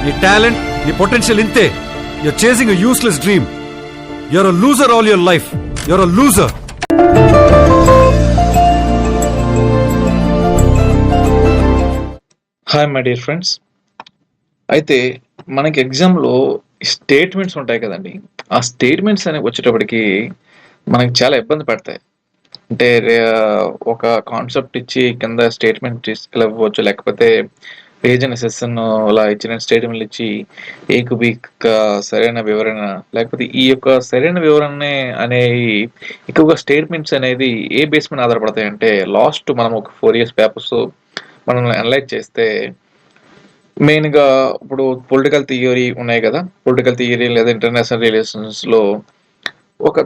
నీ టాలెంట్, నీ పొటెన్షియల్ ఇంతే. You're chasing a useless dream. You're a loser all your life. You're a loser. Hi my dear friends. అయితే మనకి ఎగ్జామ్లో statements ఉంటాయి కదండి. ఆ స్టేట్మెంట్స్ అనేవి వచ్చేటప్పటికి మనకి చాలా ఇబ్బంది పడతాయి. అంటే ఒక కాన్సెప్ట్ ఇచ్చి కింద స్టేట్మెంట్ తీసుకెళ్ళవచ్చు, లేకపోతే రీజన్ సెషన్ అలా ఇచ్చిన స్టేట్మెంట్లు ఇచ్చి ఏకు బీక్ సరైన వివరణ, లేకపోతే ఈ యొక్క సరైన వివరణ అనేవి ఎక్కువగా స్టేట్మెంట్స్ అనేది ఏ బేస్ మీద ఆధారపడతాయి అంటే, లాస్ట్ మనం ఒక 4 years పేపర్స్ మనం అనలైజ్ చేస్తే మెయిన్గా ఇప్పుడు పొలిటికల్ థియరీ ఉన్నాయి కదా. పొలిటికల్ థియరీ లేదా ఇంటర్నేషనల్ రిలేషన్స్లో ఒక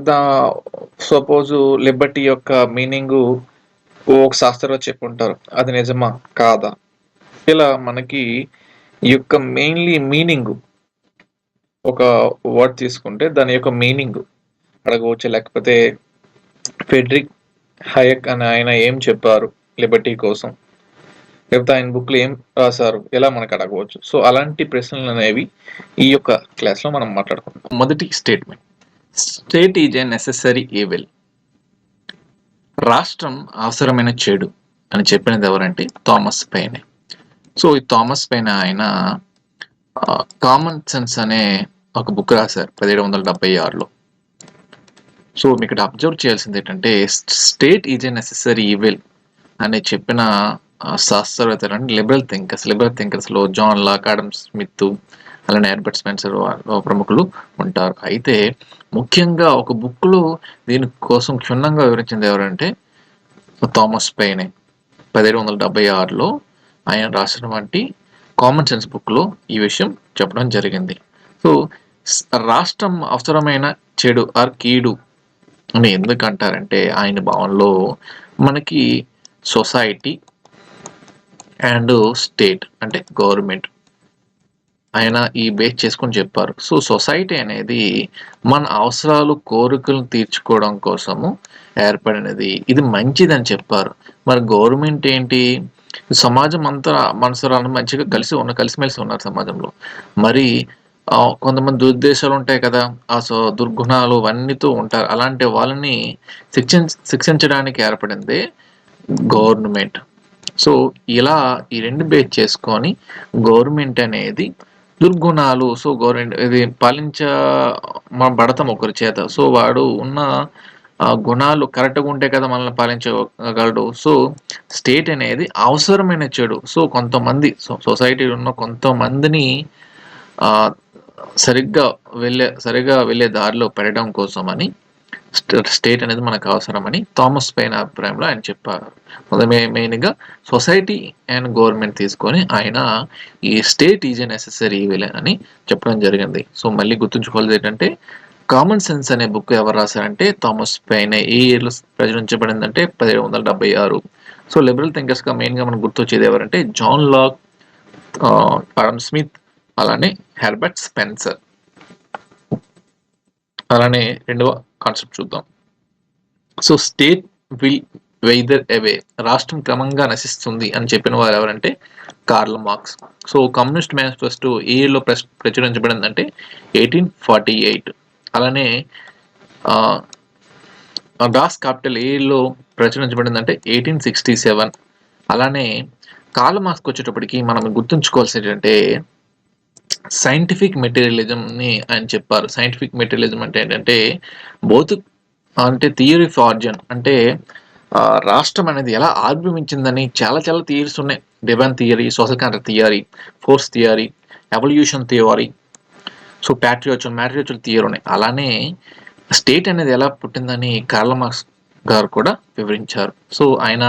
సపోజ్ లిబర్టీ యొక్క మీనింగు ఒక శాస్త్రవేత్త చెప్పుంటారు, అది నిజమా కాదా. ఇలా మనకి ఈ యొక్క మెయిన్లీ మీనింగ్ ఒక వర్డ్ తీసుకుంటే దాని యొక్క మీనింగ్ అడగవచ్చు, లేకపోతే ఫెడ్రిక్ హయక్ అని ఆయన ఏం చెప్పారు లిబర్టీ కోసం, లేకపోతే ఆయన బుక్లో ఏం రాశారు, ఇలా మనకు అడగవచ్చు. సో అలాంటి ప్రశ్నలు అనేవి ఈ యొక్క క్లాస్లో మనం మాట్లాడుకుంటాం. మొదటి statement, state is a necessary evil. రాష్ట్రం అవసరమైన చెడు అని చెప్పినది ఎవరంటే థామస్ పైనే. సో ఈ థామస్ పైన ఆయన కామన్ సెన్స్ అనే ఒక బుక్ రాశారు 1776లో. సో మీకు ఇక్కడ అబ్జర్వ్ చేయాల్సింది ఏంటంటే, state is a necessary evil అని చెప్పిన శాస్త్రవేత్తలు లిబరల్ థింకర్స్లో జాన్ లాక్, ఆడమ్ స్మిత్, అలానే హెర్బర్ట్ స్పెన్సర్ ప్రముఖులు ఉంటారు. అయితే ముఖ్యంగా ఒక బుక్లో దీనికోసం క్షుణ్ణంగా వివరించింది ఎవరంటే థామస్ పైనే. 1776లో ఆయన రాసినటువంటి కామన్ సెన్స్ బుక్లో ఈ విషయం చెప్పడం జరిగింది. సో రాష్ట్రం అవసరమైన చెడు ఆర్ కీడు అని ఎందుకు అంటారంటే, ఆయన భావనలో మనకి సొసైటీ అండ్ స్టేట్ అంటే గవర్నమెంట్ ఆయన ఈ బేస్ చేసుకొని చెప్పారు. సో సొసైటీ అనేది మన అవసరాలు కోరికలను తీర్చుకోవడం కోసము ఏర్పడినది, ఇది మంచిదని చెప్పారు. మరి గవర్నమెంట్ ఏంటి, సమాజం అంతా మనసురాలు మంచిగా కలిసిమెలిసి ఉన్నారు సమాజంలో. మరి కొంతమంది దురుద్దేశాలు ఉంటాయి కదా, ఆ దుర్గుణాలు అవన్నీతో ఉంటారు. అలాంటి వాళ్ళని శిక్షించడానికి ఏర్పడింది గవర్నమెంట్. సో ఇలా ఈ రెండు బేస్ చేసుకొని గవర్నమెంట్ అనేది దుర్గుణాలు, సో గవర్నమెంట్ ఇది మనం పడతాం ఒకరి చేత, సో వాడు ఉన్న గుణాలు కరెక్ట్గా ఉంటే కదా మనల్ని పాలించగలడు. సో స్టేట్ అనేది అవసరమైన చెడు, సో కొంతమంది సొసైటీలో ఉన్న కొంతమందిని సరిగ్గా వెళ్ళే దారిలో పెట్టడం కోసమని స్టేట్ అనేది మనకు అవసరమని థామస్ పైన్ అభిప్రాయంలో ఆయన చెప్పారు. మెయిన్గా సొసైటీ అండ్ గవర్నమెంట్ తీసుకొని ఆయన ఈ state is a necessary evil అని చెప్పడం జరిగింది. సో మళ్ళీ గుర్తుంచుకోవాలి ఏంటంటే, కామన్ సెన్స్ అనే బుక్ ఎవరు రాశారంటే థామస్ పైన్. ఏ ఇయర్లో ప్రచురించబడిందంటే 1776. సో లిబరల్ థింకర్స్గా మెయిన్గా మనం గుర్తొచ్చేది ఎవరంటే జాన్ లాక్, ఆడమ్ స్మిత్, అలానే హెర్బర్ట్ స్పెన్సర్. అలానే రెండవ కాన్సెప్ట్ చూద్దాం. So state will wither away, రాష్ట్రం క్రమంగా నశిస్తుంది అని చెప్పిన వారు ఎవరంటే Karl Marx. So communist manifesto ఏ ఇయర్లో ప్రచురించబడిందంటే 1848. అలానే డాస్ క్యాపిటల్ ఏ ఇయర్లో ప్రచురించబడిందంటే 1867. అలానే కార్ల్ మార్క్స్కి వచ్చేటప్పటికి మనం గుర్తుంచుకోవాల్సింది ఏంటంటే సైంటిఫిక్ మెటీరియలిజంని ఆయన చెప్పారు. సైంటిఫిక్ మెటీరియలిజం అంటే ఏంటంటే థియరీ ఆఫ్ ఆరిజిన్, అంటే రాష్ట్రం అనేది ఎలా ఆవిర్భవించిందని చాలా థియరీస్ ఉన్నాయి. Divine theory, social contract theory, force theory, evolution theory, so matriarchal theory ఉన్నాయి. అలానే స్టేట్ అనేది ఎలా పుట్టిందని కార్ల్ మార్క్స్ గారు కూడా వివరించారు. సో ఆయన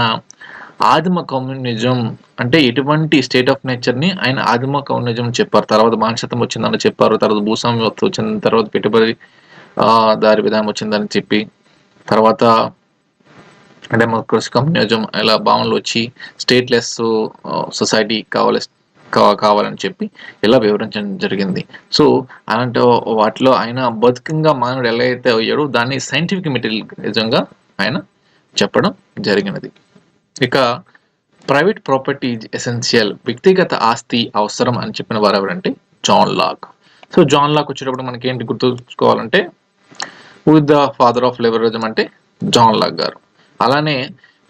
ఆదిమ కమ్యూనిజం అంటే ఎటువంటి స్టేట్ ఆఫ్ నేచర్ని ఆయన ఆదిమ కమ్యూనిజం చెప్పారు. తర్వాత బానిసత్వం వచ్చిందని చెప్పారు, తర్వాత భూస్వామ్యం వచ్చింది, తర్వాత పెట్టుబడి దారి విధానం వచ్చిందని చెప్పి, తర్వాత డెమోక్రసీ కమ్యూనిజం ఇలా భావనలు వచ్చి స్టేట్లెస్ సొసైటీ కావాలని చెప్పి ఇలా వివరించడం జరిగింది. సో అలాంటి వాటిలో ఆయన బతుకంగా మానవుడు ఎలా అయితే అయ్యాడో దాన్ని సైంటిఫిక్ మెటీరియలిజంగా ఆయన చెప్పడం జరిగినది. ఇక ప్రైవేట్ ప్రాపర్టీ ఈజ్ ఎసెన్షియల్, వ్యక్తిగత ఆస్తి అవసరం అని చెప్పిన వారు ఎవరంటే John Locke. So John Locke వచ్చేటప్పుడు మనకి ఏంటి గుర్తుంచుకోవాలంటే who is the father of liberalism అంటే జాన్ లాక్ గారు. అలానే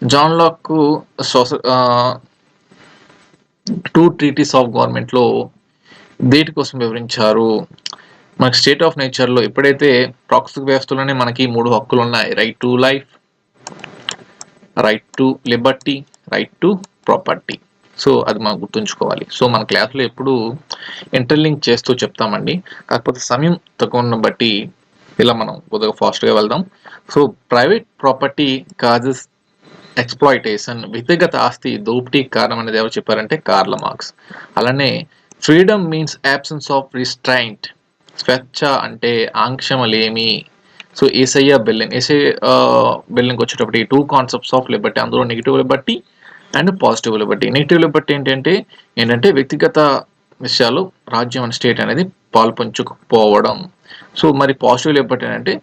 John Locke two treatises of government లో దేటి కోసం వివరించారు. మనకి స్టేట్ ఆఫ్ నేచర్ లో ఎప్పుడైతే ప్రాకృతిక వ్యవస్థలోనే మనకి 3 హక్కులు ఉన్నాయి, right to life, right to Liberty, right to property. So అది మనం గుర్తుంచుకోవాలి. సో మన క్లాస్లో ఎప్పుడు ఇంటర్లింక్ చేస్తూ చెప్తామండి, కాకపోతే సమయం తక్కువ ఉన్న బట్టి ఇలా మనం కొద్దిగా ఫాస్ట్గా వెళ్దాం. So private property causes exploitation, వ్యక్తిగత ఆస్తి దోపిడీకి కారణం అనేది ఎవరు చెప్పారంటే కార్ల్ మార్క్స్. అలానే freedom means absence of restraint, స్వేచ్ఛ అంటే ఆంక్షమలేమి. సో ఏసయ్య బెల్లింగ్ వచ్చేటప్పుడు ఈ 2 కాన్సెప్ట్స్ ఆఫ్ లిబర్టీ, అందులో negative Liberty and positive Liberty. Negative Liberty ఏంటంటే వ్యక్తిగత విషయాలు రాజ్యం అండ్ స్టేట్ అనేది పాలు పంచుకోకపోవడం. సో మరి పాజిటివ్ లిబర్టీ అంటే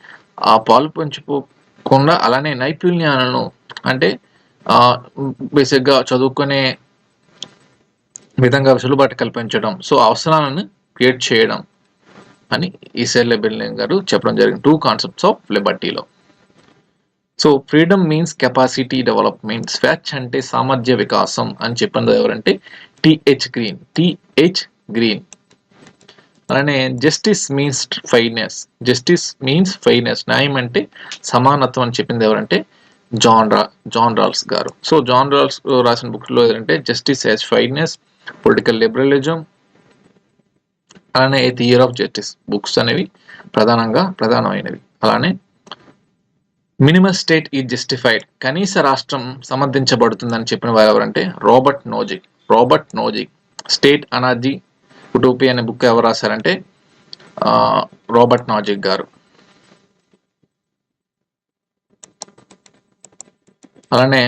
ఆ పాలు పంచుకోకుండా అలానే నైపుణ్యాలను అంటే బేసిక్గా చదువుకునే విధంగా వెసులుబాటు కల్పించడం, సో అవసరాలను క్రియేట్ చేయడం అని ఈసెల్ బెల్లింగ్ గారు చెప్పడం జరిగింది 2 కాన్సెప్ట్స్ ఆఫ్ లిబర్టీలో. So freedom means capacity development, స్వేచ్ఛ అంటే సామర్థ్య వికాసం అని చెప్పింది ఎవరంటే టిహెచ్ గ్రీన్. అలానే జస్టిస్ మీన్స్ ఫెయిర్నెస్, న్యాయం అంటే సమానత్వం అని చెప్పింది ఎవరంటే జాన్ రాల్స్ గారు. సో జాన్ రాల్స్ రాసిన బుక్స్ లో ఏంటంటే justice as fairness, political liberalism, అలానే థియరీ ఆఫ్ జస్టిస్ బుక్స్ అనేవి ప్రధానమైనవి. అలానే మినిమల్ స్టేట్ ఈజ్ జస్టిఫైడ్, కనీస రాష్ట్రం సమర్థించబడుతుందని చెప్పిన వారు ఎవరంటే రాబర్ట్ నోజిక్. స్టేట్ అనార్జీ ఉటోపీ అనే బుక్ ఎవరు రాశారంటే రాబర్ట్ నోజిక్ గారు. అలానే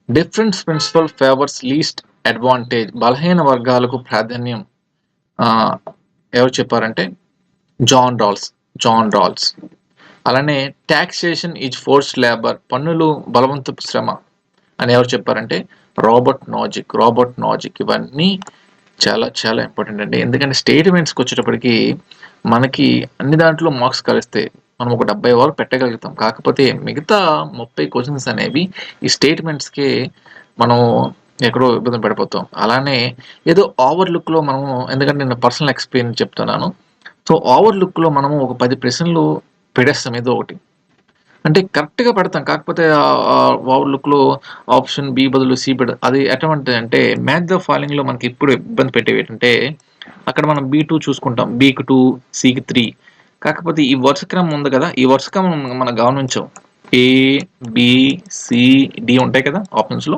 difference principle favours least advantage, బలహీన వర్గాలకు ప్రాధాన్యం ఎవరు చెప్పారంటే జాన్ రాల్స్. అలానే టాక్సేషన్ ఈజ్ ఫోర్స్ లేబర్, పన్నులు బలవంతపు శ్రమ అని ఎవరు చెప్పారంటే రాబర్ట్ నోజిక్. ఇవన్నీ చాలా చాలా ఇంపార్టెంట్ అండి, ఎందుకంటే స్టేట్మెంట్స్కి వచ్చేటప్పటికి మనకి అన్ని దాంట్లో మార్క్స్ కలిస్తే మనం ఒక 70 వరకు పెట్టగలుగుతాం. కాకపోతే మిగతా 30 క్వశ్చన్స్ అనేవి ఈ స్టేట్మెంట్స్కి మనం ఎక్కడో ఇబ్బంది పడిపోతాం. అలానే ఏదో ఓవర్లుక్లో మనము, ఎందుకంటే నేను పర్సనల్ ఎక్స్పీరియన్స్ చెప్తున్నాను. సో ఓవర్లుక్లో మనము ఒక 10 ప్రశ్నలు పెడేస్తాం ఏదో ఒకటి, అంటే కరెక్ట్గా పెడతాం. కాకపోతే ఓవర్లుక్లో ఆప్షన్ బి బదులు సి అది ఎటువంటి అంటే మ్యాచ్ ద ఫాలోయింగ్లో మనకి ఇప్పుడు ఇబ్బంది పెట్టేవి ఏంటంటే అక్కడ మనం B2 చూసుకుంటాం, బికి 2, సికి 3. కాకపోతే ఈ వరుస క్రమం ఉంది కదా, ఈ వరుస క్రమం మనం గమనించాం, ABCD ఉంటాయి కదా ఆప్షన్స్లో.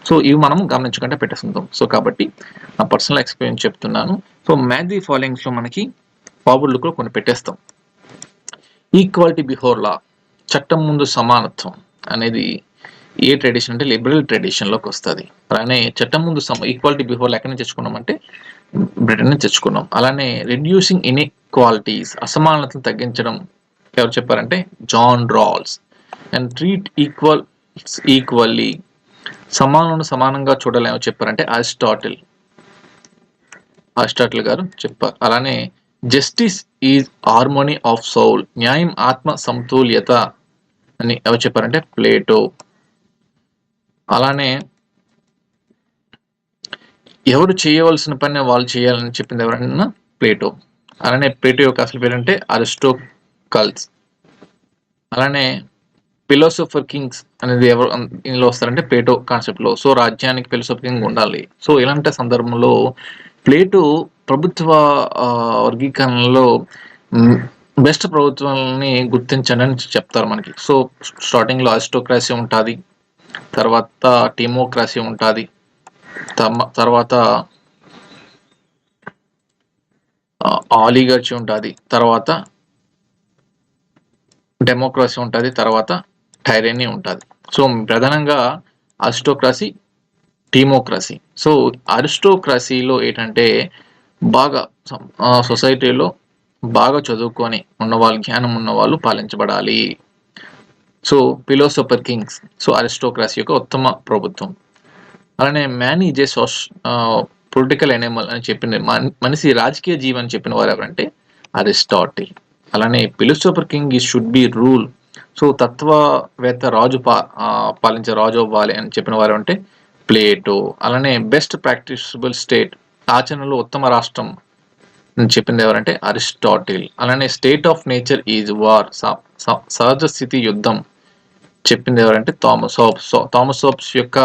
సో ఇవి మనం గమనించకుండా పెట్టేస్తుంటాం. సో కాబట్టి నా పర్సనల్ ఎక్స్పీరియన్స్ చెప్తున్నాను. సో మ్యాచ్ ది ఫాలోయింగ్స్లో మనకి ఫార్వర్డ్ లుక్లో కొన్ని పెట్టేస్తాం. ఈక్వాలిటీ బిఫోర్ లా, చట్టం ముందు సమానత్వం అనేది ఏ ట్రెడిషన్ అంటే లిబరల్ ట్రెడిషన్లోకి వస్తుంది. అలానే చట్టం ముందు ఈక్వాలిటీ బిఫోర్ లా ఎక్కడి నుంచి తెచ్చుకున్నామంటే బ్రిటన్ నుంచి తెచ్చుకున్నాం. అలానే రెడ్యూసింగ్ ఇన్ఈక్వాలిటీస్, అసమానతను తగ్గించడం ఎవరు చెప్పారంటే John Rawls. And treat equally, సమానులను సమానంగా చూడాలని ఎవరు చెప్పారంటే అరిస్టాటిల్ గారు చెప్పారు. అలానే justice is harmony of soul, న్యాయం ఆత్మ సమతుల్యత అని ఎవరు చెప్పారంటే ప్లేటో. అలానే ఎవరు చేయవలసిన పని వాళ్ళు చేయాలని చెప్పింది ఎవరన్నా ప్లేటో. అలానే ప్లేటో యొక్క అసలు పేరంటే అరిస్టోకల్స్. అలానే ఫిలాసఫర్ కింగ్స్ అనేది ఎవరు ఇందులో వస్తారంటే ప్లేటో కాన్సెప్ట్లో. సో రాజ్యానికి ఫిలాసఫర్ కింగ్ ఉండాలి. సో ఇలాంటి సందర్భంలో ప్లేటో ప్రభుత్వ వర్గీకరణలో బెస్ట్ ప్రభుత్వాలని గుర్తించండి అని చెప్తారు మనకి. సో స్టార్టింగ్లో అరిస్టోక్రసీ ఉంటుంది, తర్వాత డెమోక్రసీ ఉంటుంది, తర్వాత ఆలిగర్చీ ఉంటుంది, తర్వాత డెమోక్రసీ ఉంటుంది, తర్వాత టైరనీ ఉంటుంది. సో ప్రధానంగా అరిస్టోక్రసీ, డెమోక్రసీ. సో అరిస్టోక్రసీలో ఏంటంటే బాగా సొసైటీలో బాగా చదువుకొని ఉన్నవాళ్ళు, జ్ఞానం ఉన్న వాళ్ళు పాలించబడాలి. So philosopher kings, so aristocracy యొక్క ఉత్తమ ప్రభుత్వం. అలానే man is a political animal అని చెప్పిన మనిషి రాజకీయ జీవి అని చెప్పిన వారు ఎవరంటే అరిస్టాటిల్. అలానే ఫిలోసోఫర్ కింగ్ ఈ షుడ్ బి రూల్. సో తత్వవేత్త పాలించే రాజు అవ్వాలి అని చెప్పిన వారు అంటే ప్లేటో. అలానే బెస్ట్ ప్రాక్టిసబుల్ స్టేట్, ఆచరణలో ఉత్తమ రాష్ట్రం అని చెప్పింది ఎవరంటే అరిస్టాటిల్. అలానే state of nature is war, సహజ స్థితి యుద్ధం చెప్పింది ఎవరంటే థామస్ హాబ్స్. థామస్ హాబ్స్ యొక్క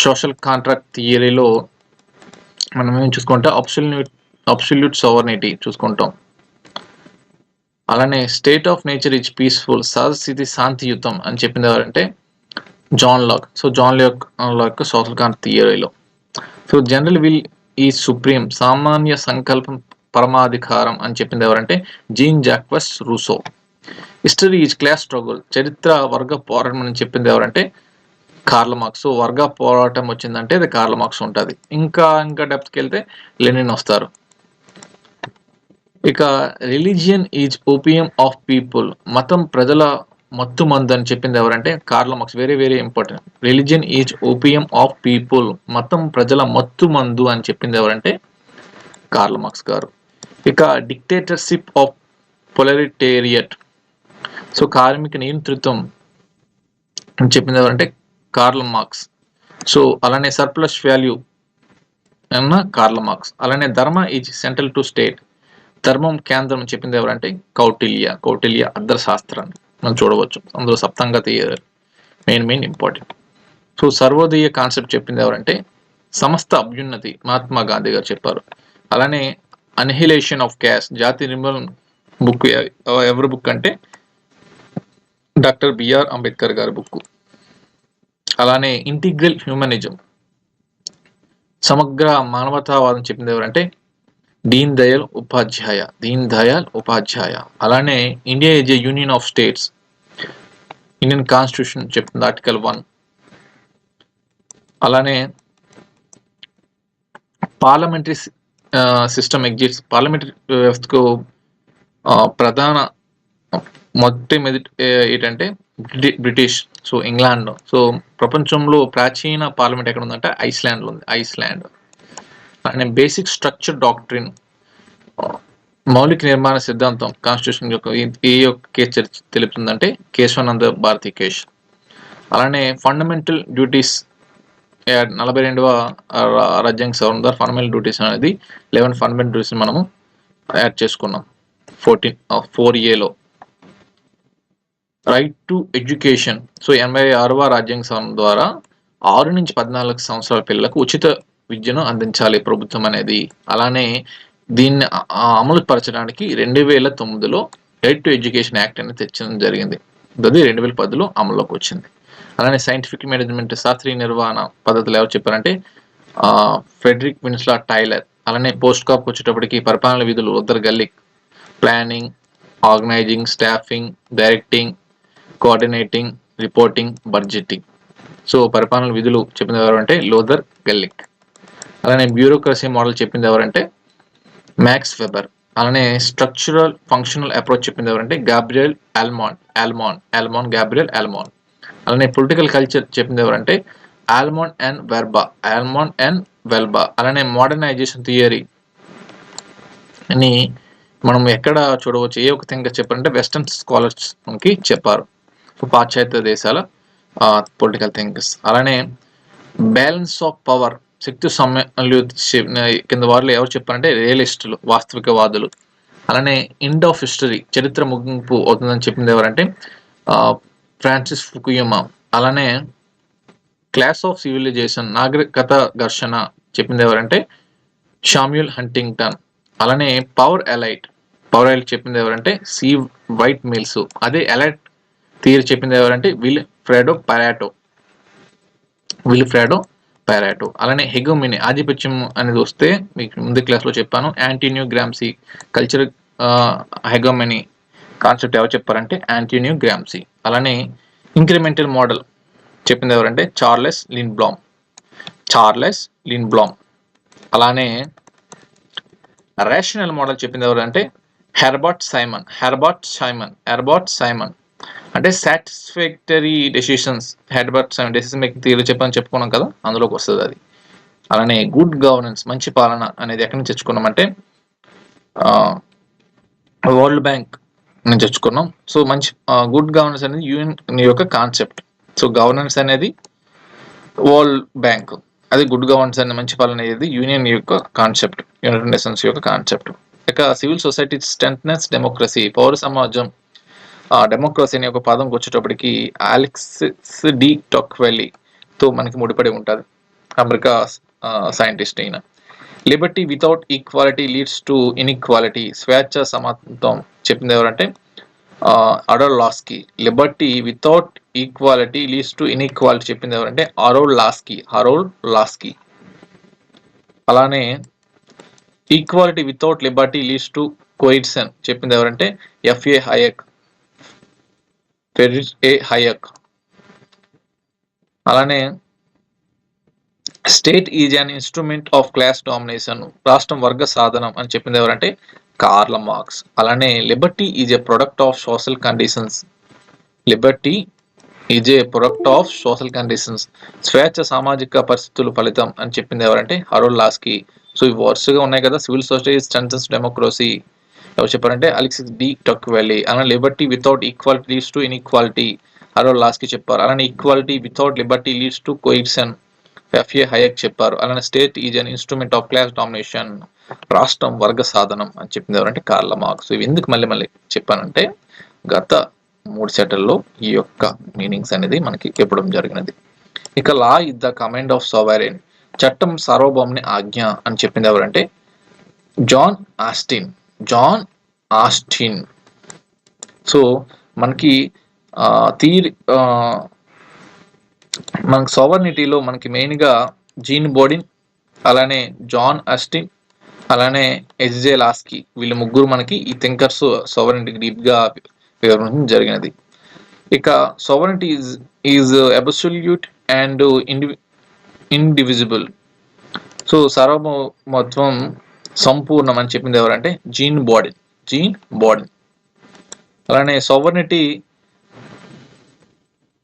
సోషల్ కాంట్రాక్ట్ థియరీలో మనం ఏం చూసుకుంటే అబ్సల్యూట్ సవర్నిటీ చూసుకుంటాం. అలానే state of nature is peaceful, సహజ స్థితి శాంతియుతం అని చెప్పింది ఎవరంటే John Locke. So John Locke social contract థియరీలో. So general will is supreme, సామాన్య సంకల్పం పరమాధికారం అని చెప్పింది ఎవరంటే Jean Jacques Rousseau. History is class struggle, చరిత్ర వర్గ పోరాటం అని చెప్పింది ఎవరంటే కార్ల్ మార్క్స్. సో వర్గ పోరాటం వచ్చిందంటే అది కార్ల్ మార్క్స్ ఉంటుంది. ఇంకా డెప్త్కి వెళ్తే లెనిన్ వస్తారు. ఇక religion is opium of people, మతం ప్రజల మత్తు మందు అని చెప్పింది ఎవరంటే Karl marks. Very very important. Religion is opium of people, మతం ప్రజల మత్తు మందు అని చెప్పింది ఎవరంటే కార్ల్ మార్క్స్ గారు. ఇక డిక్టేటర్షిప్ ఆఫ్ పొలరిటేరియట్, సో కార్మిక నియంతృత్వం అని చెప్పింది ఎవరంటే కార్ల్ మార్క్స్. సో అలానే సర్ప్లస్ వాల్యూ అన్న కార్ల్ మార్క్స్. అలానే ధర్మ ఈజ్ సెంట్రల్ టు స్టేట్, ధర్మం కేంద్రం అని చెప్పింది ఎవరంటే కౌటిల్య అర్థశాస్త్రాన్ని మనం చూడవచ్చు. అందులో సప్తంగతి main important. So Sarvodaya concept చెప్పింది ఎవరంటే సమస్త అభ్యున్నతి, మహాత్మా గాంధీ గారు చెప్పారు. అలానే అన్హిలేషన్ ఆఫ్ క్యాస్ట్, జాతి నిర్మూలన బుక్ ఎవరి బుక్ అంటే డాక్టర్ బిఆర్ అంబేద్కర్ గారి బుక్. అలానే ఇంటిగ్రల్ హ్యూమనిజం, సమగ్ర మానవతావాదం చెప్పింది ఎవరంటే దీన్ దయాల్ ఉపాధ్యాయ. అలానే India is A union of states, Indian constitution చెప్తుంది ఆర్టికల్ 1. అలానే పార్లమెంటరీ సిస్టమ్ ఎగ్జిస్ట్, పార్లమెంటరీ వ్యవస్థకు ప్రధాన మొట్టమొదటి ఏంటంటే బ్రిటిష్. So England. సో ప్రపంచంలో ప్రాచీన పార్లమెంట్ ఎక్కడ ఉందంటే ఐస్లాండ్లో ఉంది. అలానే బేసిక్ స్ట్రక్చర్ డాక్ట్రిన్, మౌలిక నిర్మాణ సిద్ధాంతం కాన్స్టిట్యూషన్ యొక్క ఏ యొక్క కేసు తెలుపుతుందంటే కేశవానంద భారతి కేశ్. అలానే ఫండమెంటల్ డ్యూటీస్ 42వ రాజ్యాంగ సవరణ ద్వారా ఫండమెంటల్ డ్యూటీస్ అనేది 11 ఫండమెంటల్ డ్యూటీస్ మనము యాడ్ చేసుకున్నాం 4A. Right to education, so 86వ రాజ్యాంగ సవరణ ద్వారా 6 నుంచి 14 సంవత్సరాల పిల్లలకు ఉచిత విద్యను అందించాలి ప్రభుత్వం అనేది. అలానే దీన్ని అమలు పరచడానికి 2009లో రైట్ టు ఎడ్యుకేషన్ యాక్ట్ అనేది తెచ్చడం జరిగింది. అది 2010లో అమల్లోకి వచ్చింది. అలానే సైంటిఫిక్ మేనేజ్మెంట్, శాస్త్రీయ నిర్వహణ పద్ధతులు ఎవరు చెప్పారంటే ఫ్రెడరిక్ విన్స్లా టైలర్. అలానే పోస్ట్ కాప్ వచ్చేటప్పటికి పరిపాలన విధులు Luther Gulick. Planning, organizing, staffing, directing, coordinating, reporting, budgeting. So పరిపాలన విధులు చెప్పింది ఎవరంటే లూథర్ గెల్లిక్. అలానే బ్యూరోక్రసీ మోడల్ చెప్పింది ఎవరంటే మ్యాక్స్ వెబర్. అలానే స్ట్రక్చరల్ ఫంక్షనల్ అప్రోచ్ చెప్పింది ఎవరంటే గాబ్రియల్ ఆల్మాన్ గాబ్రియల్ ఆల్మాన్. అలానే పొలిటికల్ కల్చర్ చెప్పింది ఎవరంటే ఆల్మాన్ అండ్ వెల్బా. అలానే మోడర్నైజేషన్ థియరీ అని మనం ఎక్కడ చూడవచ్చు, ఏ ఒక థింగ్ చెప్పారంటే వెస్టర్న్ స్కాలర్స్ మనకి చెప్పారు. సో పాశ్చాత్య దేశాల పొలిటికల్ థింకర్స్. అలానే బ్యాలెన్స్ ఆఫ్ పవర్, శక్తి కింద వారిలో ఎవరు చెప్పారంటే రియలిస్టులు, వాస్తవికవాదులు. అలానే ఎండ్ ఆఫ్ హిస్టరీ, చరిత్ర ముగింపు అవుతుందని చెప్పింది ఎవరంటే ఫ్రాన్సిస్ ఫుకుయమా. అలానే క్లాస్ ఆఫ్ సివిలైజేషన్, నాగరికత ఘర్షణ చెప్పింది ఎవరంటే శామ్యూల్ హంటింగ్టన్. అలానే పవర్ ఎలైట్ చెప్పింది ఎవరంటే సి వైట్ మిల్స్. అదే ఎలైట్ థియరీ చెప్పింది ఎవరంటే విల్ఫ్రెడో పారాటో. అలానే హెగోమినీ, ఆధిపత్యం అనేది వస్తే మీకు ముందు క్లాస్లో చెప్పాను. యాంటోనియో గ్రామ్సీ, కల్చరల్ హెగోమినీ కాన్సెప్ట్ ఎవరు చెప్పారంటే యాంటోనియో గ్రామ్సీ. అలానే ఇంక్రిమెంటల్ మోడల్ చెప్పింది ఎవరంటే చార్లెస్ లిన్బ్లామ్. అలానే రేషనల్ మోడల్ చెప్పింది ఎవరంటే హెర్బర్ట్ సైమన్. అంటే satisfactory decisions, Herbert Simon decision making theory చెప్పుకున్నాం కదా, అందులోకి వస్తుంది అది. అలానే గుడ్ గవర్నెన్స్ మంచి పాలన అనేది ఎక్కడి నుంచి తెచ్చుకున్నామంటే వరల్డ్ బ్యాంక్ నుంచి తెచ్చుకున్నాం. సో మంచి గుడ్ గవర్నెన్స్ అనేది యూఎన్ యొక్క కాన్సెప్ట్. సో గవర్నెన్స్ అనేది వరల్డ్ బ్యాంక్, అది గుడ్ గవర్నెన్స్ అనే మంచి పాలన అనేది యూనియన్ యొక్క కాన్సెప్ట్, యునైటెడ్ నేషన్స్ యొక్క కాన్సెప్ట్. ఇక సివిల్ సొసైటీ స్ట్రెంగ్థెన్స్ డెమోక్రసీ, పౌర సమాజం డెమోక్రసీ అనే ఒక పదంకి వచ్చేటప్పటికి అలెక్సిస్ డి టొక్వెల్లీ తో మనకి ముడిపడి ఉంటుంది, అమెరికా సైంటిస్ట్ అయిన. Liberty without equality leads to inequality, స్వేచ్ఛ సమానత్వం చెప్పింది ఎవరంటే అడోల్ Laski. Liberty without equality leads to inequality చెప్పింది ఎవరంటే హరోల్డ్ లాస్కీ. అలానే equality without liberty leads to coercion చెప్పింది ఎవరంటే ఎఫ్ఏ హయక్. అలానే state is an instrument of class domination, రాష్ట్రం వర్గ సాధనం అని చెప్పింది ఎవరంటే కార్ల్ మార్క్స్. అలానే liberty is a product of social conditions, liberty is a product of social conditions, స్వేచ్ఛ సామాజిక పరిస్థితుల ఫలితం అని చెప్పింది ఎవరంటే హరోల్డ్ లాస్కీ. సో ఇవి వరుసగా ఉన్నాయి కదా. సివిల్ సొసైటీ స్ట్రెంగ్థెన్స్ డెమోక్రసీ ఎవరు చెప్పారంటే అలెక్సిస్ డి టొక్వెల్లీ. అలానే liberty without equality leads to inequality Harold Laski చెప్పారు. అలానే equality without liberty leads to coercion F A Hayek చెప్పారు. అలానే state is an instrument of class domination, రాష్ట్రం వర్గ సాధనం అని చెప్పింది ఎవరంటే కార్ల్ మార్క్స్. ఇవి ఎందుకు మళ్ళీ చెప్పానంటే గత 3 సెటల్లో ఈ యొక్క మీనింగ్స్ అనేది మనకి చెప్పడం జరిగినది. ఇక law is the command of sovereign, చట్టం సార్వభౌముని ఆజ్ఞ అని చెప్పింది ఎవరంటే జాన్ ఆస్టిన్. సో మనకి మనకి సావర్నిటీలో మనకి మెయిన్గా జీన్ బోడిన్, అలానే జాన్ ఆస్టిన్, అలానే హెచ్జే లాస్కీ, వీళ్ళు ముగ్గురు మనకి ఈ థింకర్స్ సావర్నిటీకి డీప్గా వివరించడం జరిగినది. ఇక sovereignty is absolute and indivisible. So సార్వభౌమత్వం సంపూర్ణం అని చెప్పింది ఎవరంటే జీన్ బోడిన్. అలానే sovereignty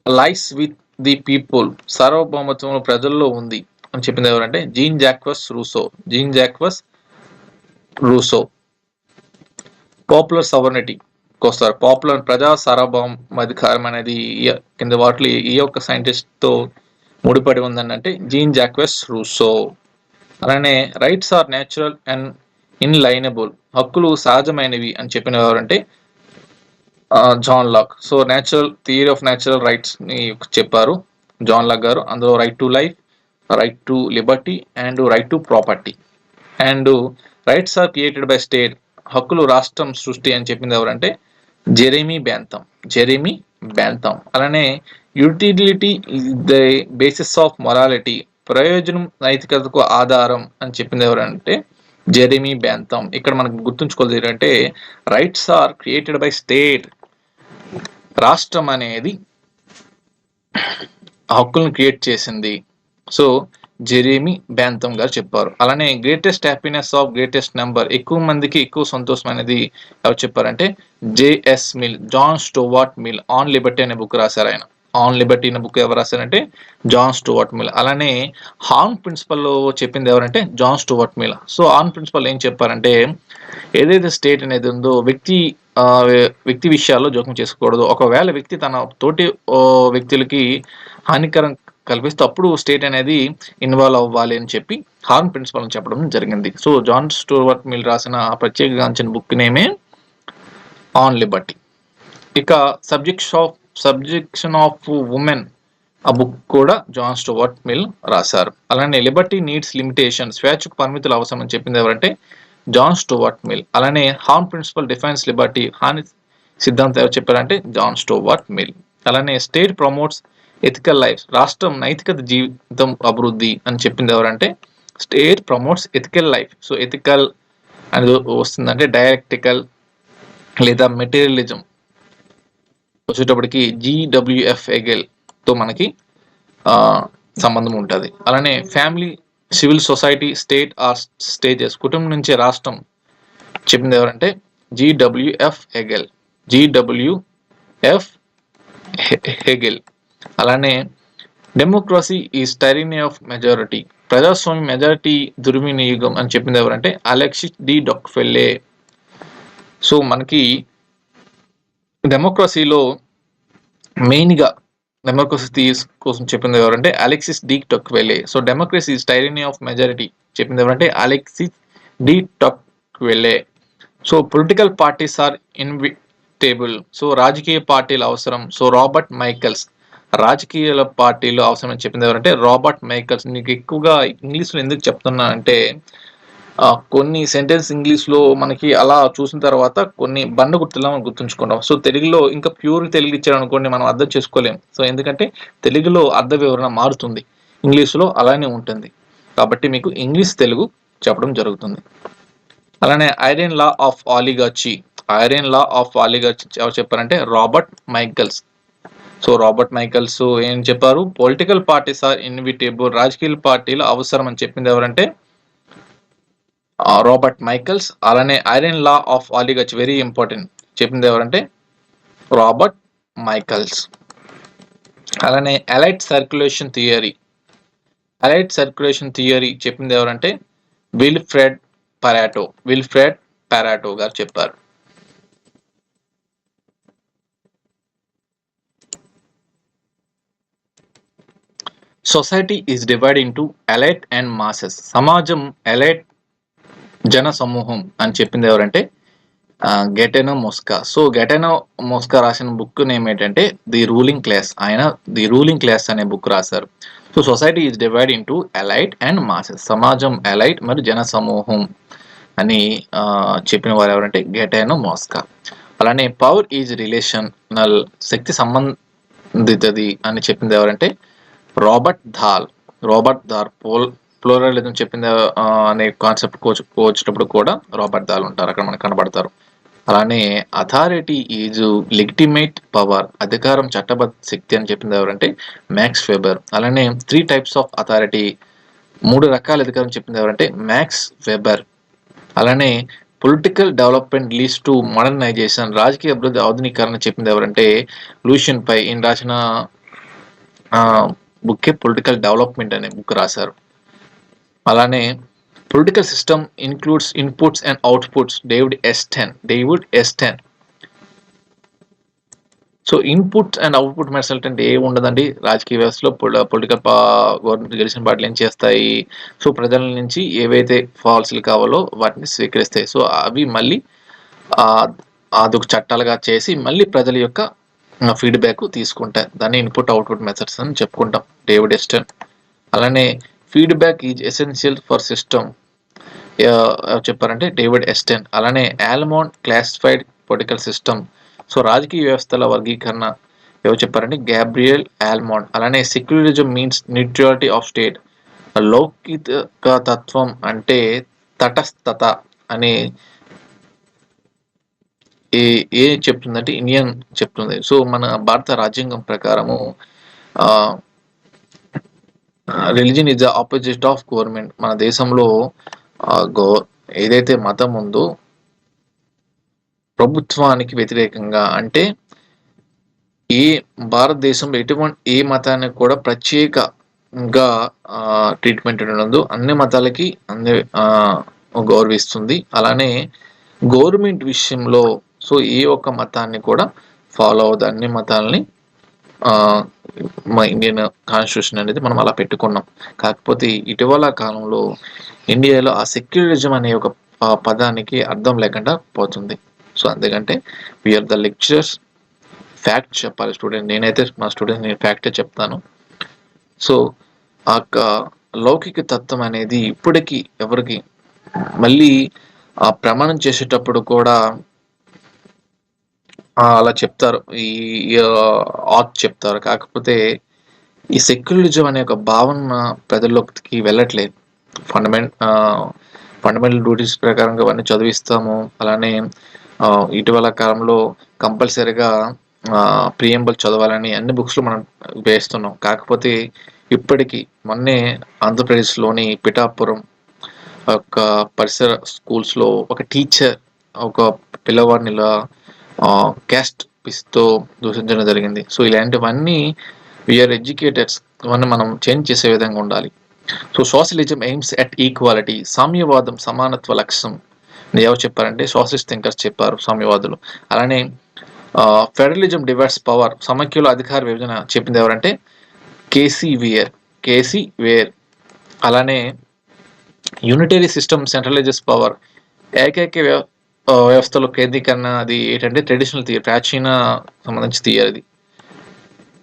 lies with the people, సార్వభౌమత్వం ప్రజల్లో ఉంది అని చెప్పింది ఎవరంటే Jean Jacques Rousseau. Popular sovereignty వస్తారు, పాపులర్ ప్రజా సార్వభౌమాధికారం అనేది కింద వాటిలో ఈ యొక్క సైంటిస్ట్ తో ముడిపడి ఉందని అంటే జీన్ జాక్వస్ రూసో. అలానే rights are natural and inalienable, హక్కులు సహజమైనవి అని చెప్పిన ఎవరంటే John Locke. So theory of natural rights ని చెప్పారు జాన్ లాక్ గారు. అందులో right to life, right to liberty and right to property. And rights are created by state, హక్కులు రాష్ట్రం సృష్టి అని చెప్పింది ఎవరంటే జెరెమీ బెంథమ్. అలానే utility the basis of morality, ప్రయోజనం నైతికతకు ఆధారం అని చెప్పింది ఎవరంటే జెరెమీ బెంథమ్. ఇక్కడ మనకు గుర్తుంచుకోవాలి ఏంటంటే rights are created by state, రాష్ట్రం అనేది హక్కులను క్రియేట్ చేసింది. సో జెరెమీ బెంథమ్ గారు చెప్పారు. అలానే greatest happiness of greatest number, ఎక్కువ మందికి ఎక్కువ సంతోషం అనేది ఎవరు చెప్పారంటే John Stuart Mill on liberty అనే బుక్ రాశారు ఆయన. ఆన్ లిబర్టీ అనే బుక్ ఎవరు రాశారంటే జాన్ స్టూవర్ట్ మిల్. అలానే హార్న్ ప్రిన్సిపల్ లో చెప్పింది ఎవరంటే John Stuart Mill. So harm principle ఏం చెప్పారంటే ఏదైతే స్టేట్ అనేది ఉందో వ్యక్తి విషయాల్లో జోక్యం చేసుకోకూడదు. ఒకవేళ వ్యక్తి తన తోటి వ్యక్తులకి హానికరం కల్పిస్తే అప్పుడు స్టేట్ అనేది ఇన్వాల్వ్ అవ్వాలి అని చెప్పి హార్న్ ప్రిన్సిపల్ అని చెప్పడం జరిగింది. సో జాన్ స్టూవర్ట్ మిల్ రాసిన ప్రత్యేకగాంచిన బుక్ నేమే ఆన్ లిబర్టీ. ఇక సబ్జెక్షన్ ఆఫ్ ఉమెన్ ఆ బుక్ కూడా జాన్ స్టూవర్ట్ మిల్ రాశారు. అలానే లిబర్టీ నీడ్స్ లిమిటేషన్, స్వేచ్ఛకు పరిమితులు అవసరం అని చెప్పింది ఎవరంటే జాన్ స్టూవర్ట్ మిల్. అలానే harm principle defines liberty, harm సిద్ధాంతం ఎవరు చెప్పారంటే జాన్ స్టూవర్ట్ మిల్. అలానే స్టేట్ ప్రమోట్స్ ఎథికల్ లైఫ్, రాష్ట్రం నైతికత జీవితం అభివృద్ధి అని చెప్పింది ఎవరంటే state promotes ethical life. So ethical అనేది వస్తుందంటే డైరెక్టికల్ లేదా మెటీరియలిజం వచ్చేటప్పటికి GWF హెగెల్ తో మనకి సంబంధం ఉంటుంది. అలానే family, civil society, state or stages, కుటుంబం నుంచి రాష్ట్రం చెప్పింది ఎవరంటే GWF హెగెల్. అలానే డెమోక్రసీ ఈజ్ టైరనీ ఆఫ్ మెజారిటీ, ప్రజాస్వామ్య మెజారిటీ దుర్వినియోగం అని చెప్పింది ఎవరంటే అలెక్సిస్ డి డొక్వెల్లే. సో మనకి డెమోక్రసీలో మెయిన్గా డెమోక్రసీ కోసం చెప్పింది ఎవరంటే Alexis de Tocqueville. So democracy is tyranny of majority చెప్పింది ఎవరంటే Alexis de Tocqueville. So political parties are inevitable. So రాజకీయ పార్టీలు అవసరం. So Robert Michels. రాజకీయ పార్టీలు అవసరం అని చెప్పింది ఎవరంటే రాబర్ట్ మైకల్స్. నీకు ఎక్కువగా ఇంగ్లీష్లో ఎందుకు చెప్తున్నా అంటే కొన్ని సెంటెన్స్ ఇంగ్లీష్లో మనకి అలా చూసిన తర్వాత కొన్ని బండ గుర్తులా మనం గుర్తుంచుకుంటాం. సో తెలుగులో ఇంకా ప్యూర్ తెలుగు ఇచ్చారు అనుకోండి మనం అర్థం చేసుకోలేం. సో ఎందుకంటే తెలుగులో అర్థ వివరణ మారుతుంది, ఇంగ్లీష్లో అలానే ఉంటుంది. కాబట్టి మీకు ఇంగ్లీష్ తెలుగు చెప్పడం జరుగుతుంది. అలానే iron law of oligarchy. Iron law of oligarchy ఎవరు చెప్పారంటే Robert Michels. So Robert Michels ఏం చెప్పారు? Political parties are inevitable. రాజకీయ పార్టీలు అవసరం అని చెప్పింది ఎవరంటే రాబర్ట్ మైకల్స్. అలానే iron law of oligarchy very important చెప్పింది ఎవరంటే రాబర్ట్ మైకల్స్. అలానే elite circulation theory. Elite circulation theory చెప్పింది ఎవరంటే విల్ఫ్రెడ్ పారెటో. విల్ఫ్రెడ్ పారెటో గారు చెప్పారు. Society is divide into elite and masses. సమాజం ఎలైట్ జన సమూహం అని చెప్పింది ఎవరంటే గెటెనో మోస్కా. సో గెటెనో మోస్కా రాసిన బుక్ నేమ్ ఏంటంటే ది రూలింగ్ క్లాస్. ఆయన ది రూలింగ్ క్లాస్ అనే బుక్ రాశారు. So society is divide into elite and masses. సమాజం ఎలైట్ మరియు జన సమూహం అని చెప్పిన వారు ఎవరంటే గెటెనో మోస్కా. అలానే పవర్ ఈజ్ రిలేషనల్. శక్తి సంబంధితది అని చెప్పింది ఎవరంటే Robert Dhal. Robert Dhal pluralism చెప్పింది అనే కాన్సెప్ట్ వచ్చేటప్పుడు కూడా రాబర్ట్ ధాల్ ఉంటారు, అక్కడ మనకు కనబడతారు. అలానే అథారిటీ ఈజ్ లెగిటిమేట్ పవర్. అధికారం చట్టబద్ధ శక్తి అని చెప్పింది ఎవరంటే మ్యాక్స్ వెబర్. అలానే 3 types ఆఫ్ అథారిటీ. 3 రకాల అధికారం చెప్పింది ఎవరంటే మ్యాక్స్ వెబర్. అలానే political development leads to modernisation. రాజకీయ అభివృద్ధి ఆధునీకరణ చెప్పింది ఎవరంటే లూషియన్ పై. ఈయన రాసిన బుక్కే పొలిటికల్ డెవలప్మెంట్ అనే బుక్ రాశారు. అలానే political system includes inputs and outputs. David Easton. So input and output method అంటే ఏ ఉండదండి రాజకీయ వ్యవస్థలో. పొలిటికల్ గవర్నమెంట్ గెలిచిన పార్టీలు ఏం చేస్తాయి? సో ప్రజల నుంచి ఏవైతే పాలసీలు కావాలో వాటిని స్వీకరిస్తాయి. సో అవి మళ్ళీ అదొక చట్టాలుగా చేసి మళ్ళీ ప్రజల యొక్క ఫీడ్బ్యాక్ తీసుకుంటాయి. దాన్ని ఇన్పుట్ అవుట్పుట్ మెథడ్స్ అని చెప్పుకుంటాం. డేవిడ్ ఎస్టెన్. అలానే feedback is essential for system చెప్పారంటే డేవిడ్ ఎస్టెన్. అలానే ఆల్మోండ్ క్లాసిఫైడ్ పొలిటికల్ సిస్టమ్. సో రాజకీయ వ్యవస్థల వర్గీకరణ ఎవరు చెప్పారంటే గ్యాబ్రియల్ ఆల్మోండ్. అలానే secularism means neutrality of state. లౌకిక తత్వం అంటే తటస్థత అనే ఏ చెప్తుందంటే ఇండియన్ చెప్తుంది. సో మన భారత రాజ్యాంగం ప్రకారము religion is the opposite of government. మన దేశంలో ఏదైతే మతం ఉందో ప్రభుత్వానికి వ్యతిరేకంగా, అంటే భారతదేశంలో ఎటువంటి ఏ మతానికి కూడా ప్రత్యేకంగా ట్రీట్మెంట్ ఉండదు. అన్ని మతాలకి గౌరవిస్తుంది. అలానే గవర్నమెంట్ విషయంలో సో ఏ ఒక్క మతాన్ని కూడా ఫాలో అవ్వదు. అన్ని మతాలని మా ఇండియన్ కాన్స్టిట్యూషన్ అనేది మనం అలా పెట్టుకున్నాం. కాకపోతే ఇటీవల కాలంలో ఇండియాలో ఆ సెక్యులరిజం అనే ఒక పదానికి అర్థం లేకుండా పోతుంది. సో అందుకంటే వీఆర్ ద లెక్చరర్స్. ఫ్యాక్ట్ చెప్పాలి స్టూడెంట్. నేనైతే మా స్టూడెంట్ నేను ఫ్యాక్టే చెప్తాను. సో ఆ లౌకిక తత్వం అనేది ఇప్పటికీ ఎవరికి మళ్ళీ ప్రమాణం చేసేటప్పుడు కూడా అలా చెప్తారు, ఈ ఆత్ చెప్తారు. కాకపోతే ఈ సెక్యులరిజం అనే ఒక భావన ప్రజల్లోకి వెళ్ళట్లేదు. ఫండమెంటల్ డ్యూటీస్ ప్రకారంగా అవన్నీ చదివిస్తాము. అలానే ఇటీవల కాలంలో కంపల్సరీగా ప్రియంబుల్ చదవాలని అన్ని బుక్స్లో మనం వేస్తున్నాం. కాకపోతే ఇప్పటికీ మొన్నే ఆంధ్రప్రదేశ్లోని పిఠాపురం ఒక పరిసర స్కూల్స్లో ఒక టీచర్ ఒక పిల్లవాడిని ఇలా క్యాస్ట్ పిస్తో దూషించడం జరిగింది. సో ఇలాంటివన్నీ వీఆర్ ఎడ్యుకేటెడ్స్, ఇవన్నీ మనం చేంజ్ చేసే విధంగా ఉండాలి. So socialism aims at equality, సామ్యవాదం సమానత్వ లక్ష్యం ఎవరు చెప్పారంటే సోషలిస్ట్ థింకర్స్ చెప్పారు, సామ్యవాదులు. అలానే ఫెడరలిజం డివైడ్స్ పవర్, సమైక్యుల అధికార విభజన చెప్పింది ఎవరంటే కేసీ వేర్. అలానే యూనిటరీ సిస్టమ్ సెంట్రలైజెస్ పవర్, ఏకైక వ్యవస్థలో కేంద్రీకరణ, అది ఏంటంటే ట్రెడిషనల్ థియరీ, ప్రాచీన సంబంధించిన theory.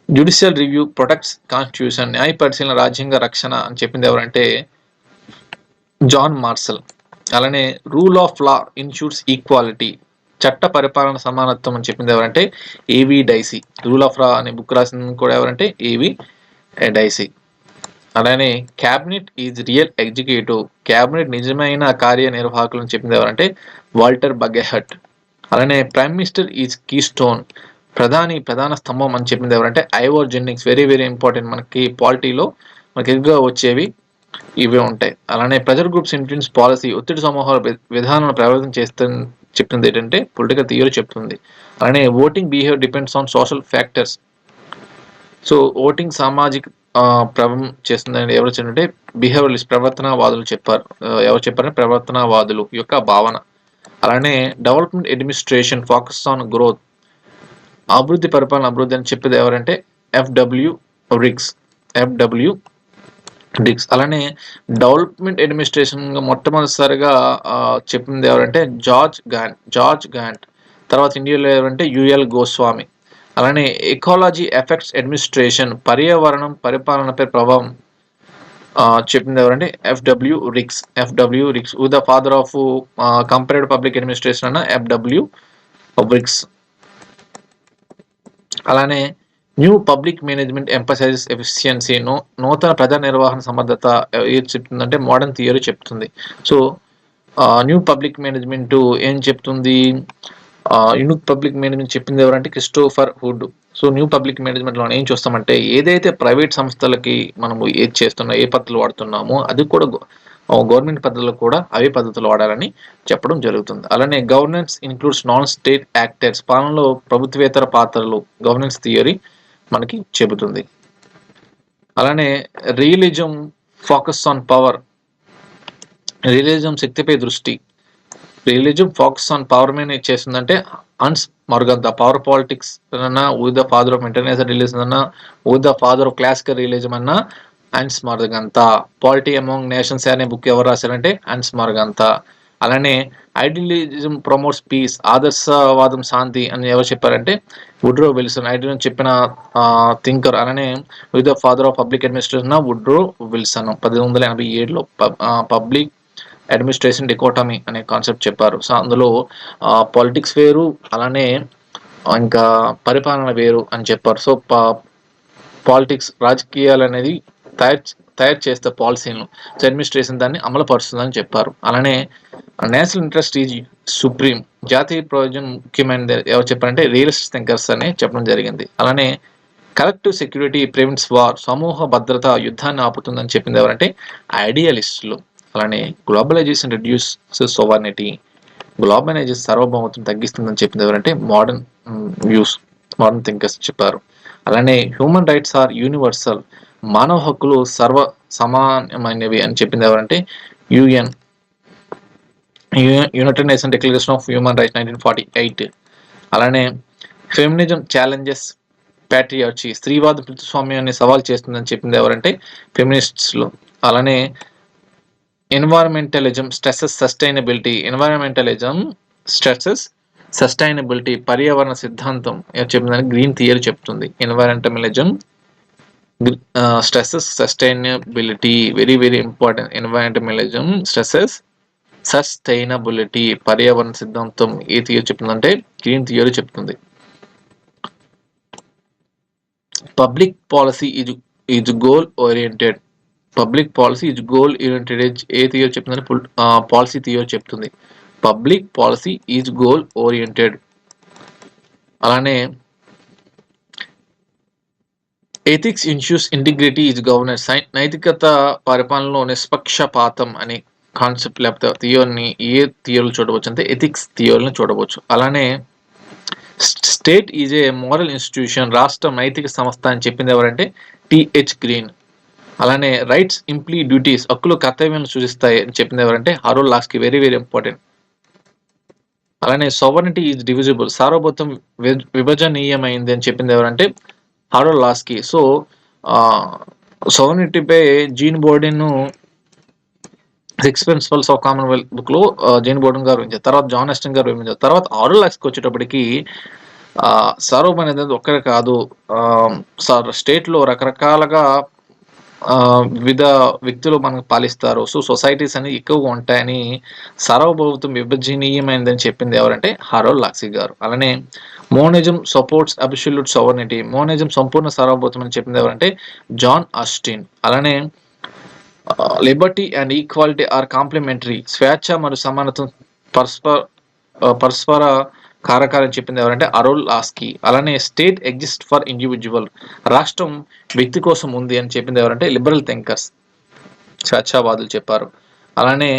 Judicial review protects constitution, న్యాయ పరిశీలన రాజ్యాంగ రక్షణ అని చెప్పింది ఎవరంటే జాన్ మార్సల్. అలానే రూల్ ఆఫ్ లా ఇన్షూర్స్ ఈక్వాలిటీ, చట్ట పరిపాలన సమానత్వం అని చెప్పింది ఎవరంటే ఏవి డైసీ. రూల్ ఆఫ్ లా అనే బుక్ రాసింది కూడా ఎవరంటే ఏవి డైసీ. అలానే cabinet is real executive, cabinet నిజమైన కార్యనిర్వాహకులు అని చెప్పింది ఎవరంటే వాల్టర్ బగెహట్. అలానే prime minister is keystone, ప్రధాన స్తంభం అని చెప్పింది ఎవరంటే Ivor Jennings. Very very important, మనకి పాలిటీలో మనకి ఎక్కువగా వచ్చేవి ఇవే ఉంటాయి. అలానే ప్రెజర్ గ్రూప్స్ ఇన్ఫ్లుయెన్స్ పాలసీ, ఒత్తిడి సమూహాల విధానాలను ప్రభావితం చెప్తుంది ఏంటంటే పొలిటికల్ థియరీ చెప్తుంది. అలానే voting behaviour depends on social factors. So voting సామాజిక ప్రభావం చేస్తుందని ఎవరు చెప్పారంటే బిహేవియరలిస్ట్, ప్రవర్తనవాదులు చెప్పారు. ఎవరు చెప్పారంటే ప్రవర్తనవాదులు యొక్క భావన. అలానే development administration focus on growth, పరిపాలన అభివృద్ధి అని చెప్పేది ఎవరంటే ఎఫ్డబ్ల్యూ రిగ్స్. అలానే డెవలప్మెంట్ అడ్మినిస్ట్రేషన్ మొట్టమొదటిసారిగా చెప్పింది ఎవరంటే జార్జ్ గాంట్. తర్వాత ఇండియాలో ఎవరంటే యుఎల్ గోస్వామి. అలానే ఎకాలజీ ఎఫెక్ట్స్ అడ్మినిస్ట్రేషన్, పర్యావరణం పరిపాలనపై ప్రభావం చెప్పింది ఎవరంటే FW rigs. The father of comparative public administration అన్న ఎఫ్డబ్ల్యూ రిగ్స్. అలానే న్యూ పబ్లిక్ మేనేజ్మెంట్ ఎంపసైజెస్ ఎఫిషియన్సీ, నూతన ప్రజా నిర్వహణ సమర్థత ఏది చెప్తుందంటే మోడర్న్ థియరీ చెప్తుంది. సో న్యూ పబ్లిక్ మేనేజ్మెంట్ ఏం చెప్తుంది, యూనిక్ పబ్లిక్ మేనేజ్మెంట్ చెప్పింది ఎవరంటే Christopher hood. So new public మేనేజ్మెంట్లో ఏం చూస్తామంటే ఏదైతే ప్రైవేట్ సంస్థలకి మనము ఏది చేస్తున్నా, ఏ పద్ధతులు వాడుతున్నామో అది కూడా గవర్నమెంట్ పద్ధతులు కూడా అవే పద్ధతులు వాడాలని చెప్పడం జరుగుతుంది. అలానే governance includes non state actors, పాలనలో ప్రభుత్వేతర పాత్రలు గవర్నెన్స్ థియరీ మనకి చెబుతుంది. అలానే realism focus on power, realism శక్తిపై దృష్టి. రిలీజన్ ఫోకస్ ఆన్ పవర్ మీద చేస్తుందంటే హన్స్ మర్గంతా. పవర్ పాలిటిక్స్ అన్నా, uh the father of international realism అన్నా, uh the father of classical realism అన్నా Hans Morgenthau. Polity among nations అనే బుక్ ఎవరు రాశారంటే హన్స్ మర్గంతా. అలానే ఐడియలిజం ప్రమోట్స్ పీస్, ఆదర్శవాదం శాంతి అని ఎవరు చెప్పారంటే వుడ్రో విల్సన్. ఐడియలిజం చెప్పిన థింకర్. అలానే uh the father of public administration Woodrow Wilson 1887లో పబ్లిక్ అడ్మినిస్ట్రేషన్ డికోటమీ అనే కాన్సెప్ట్ చెప్పారు. సో అందులో పాలిటిక్స్ వేరు, అలానే ఇంకా పరిపాలన వేరు అని చెప్పారు. సో పాలిటిక్స్ రాజకీయాలు అనేది తయారు చేస్తే పాలసీలను, సో అడ్మినిస్ట్రేషన్ దాన్ని అమలుపరుస్తుందని చెప్పారు. అలానే నేషనల్ ఇంట్రెస్ట్ ఈజ్ సుప్రీం, జాతీయ ప్రయోజనం ముఖ్యమైనది ఎవరు చెప్పారంటే రియలిస్ట్ థింకర్స్ అని చెప్పడం జరిగింది. అలానే కలెక్టివ్ సెక్యూరిటీ ప్రివెంట్స్ వార్, సమూహ భద్రత యుద్ధాన్ని ఆపుతుందని చెప్పింది ఎవరంటే ఐడియలిస్టులు. అలానే గ్లోబలైజేషన్ రిడ్యూస్ సోవర్నిటీ, గ్లోబలైజేషన్ సార్వభౌమత్వం తగ్గిస్తుందని చెప్పింది ఎవరంటే మోడర్న్ థింకర్స్ చెప్పారు. అలానే హ్యూమన్ రైట్స్ ఆర్ యూనివర్సల్, మానవ హక్కులు సర్వ సమానమైనవి అని చెప్పింది ఎవరంటే United nation declaration of human rights 1948. అలానే ఫెమినిజం ఛాలెంజెస్ ప్యాట్రియార్చీ, స్త్రీవాద ప్రతిస్వామ్యాన్ని సవాల్ చేస్తుందని చెప్పింది ఎవరంటే ఫెమినిస్ట్స్లో. అలానే ఎన్విరాన్మెంటలిజం స్ట్రెసెస్ సస్టైనబిలిటీ, పర్యావరణ సిద్ధాంతం చెప్తుందని గ్రీన్ థియరీ చెప్తుంది. Environmentalism stresses sustainability, very very important. Environmentalism stresses sustainability, పర్యావరణ సిద్ధాంతం ఏ థియరీ చెప్తుందంటే గ్రీన్ థియరీ చెప్తుంది. Public policy is goal oriented, ఏ థియరీ చెప్తుందని పాలసీ థియరీ చెప్తుంది. Public policy is goal oriented. అలానే ethics ensures integrity is governance, నైతికత పరిపాలనలో నిష్పక్షపాతం అనే కాన్సెప్ట్ లేకపోతే థియరీని ఏ థియరీలు చూడవచ్చు అంటే ఎథిక్స్ థియరీని చూడవచ్చు. అలానే state is a moral institution, రాష్ట్రం నైతిక సంస్థ అని చెప్పింది ఎవరంటే టిహెచ్ గ్రీన్. అలానే రైట్స్ ఇంప్లీ డ్యూటీస్, హక్కులు కర్తవ్యాలను సూచిస్తాయి అని చెప్పింది ఎవరంటే Harold Laski. Very very important. అలానే సావర్నిటీ ఈజ్ డివిజిబుల్, సార్వభౌతం విభజనీయమైంది అని చెప్పింది ఎవరంటే హారోల్డ్ లాస్కీ. సో సావర్నిటీపై Jean Bodin 6 principles of commonwealth book లో జీన్ బోర్డెన్ గారు వివరించారు. తర్వాత జాన్ ఎస్టన్ గారు వివరించారు. తర్వాత హారోల్డ్ లాస్కీ వచ్చేటప్పటికి సార్వభౌమ అనేది ఒక్కరే కాదు, స్టేట్ లో రకరకాలుగా వివిధ వ్యక్తులు మనకు పాలిస్తారు. సో సొసైటీస్ అని ఎక్కువగా ఉంటాయని, సార్వభౌమత్వం విభజనీయమైందని చెప్పింది ఎవరంటే హారోల్డ్ లాస్కీ గారు. అలానే monism supports absolute sovereignty, monism సంపూర్ణ సార్వభౌమత్వం అని చెప్పింది ఎవరంటే జాన్ ఆస్టిన్. అలానే liberty and equality are complementary, స్వేచ్ఛ మరియు సమానత్వం పరస్పర కారకాలని చెప్పింది ఎవరంటే హారోల్డ్ లాస్కీ. అలానే స్టేట్ ఎగ్జిస్ట్ ఫర్ ఇండివిజువల్, రాష్ట్రం వ్యక్తి కోసం ఉంది అని చెప్పింది ఎవరంటే లిబరల్ థింకర్స్, స్వేచ్ఛావాదులు చెప్పారు. అలానే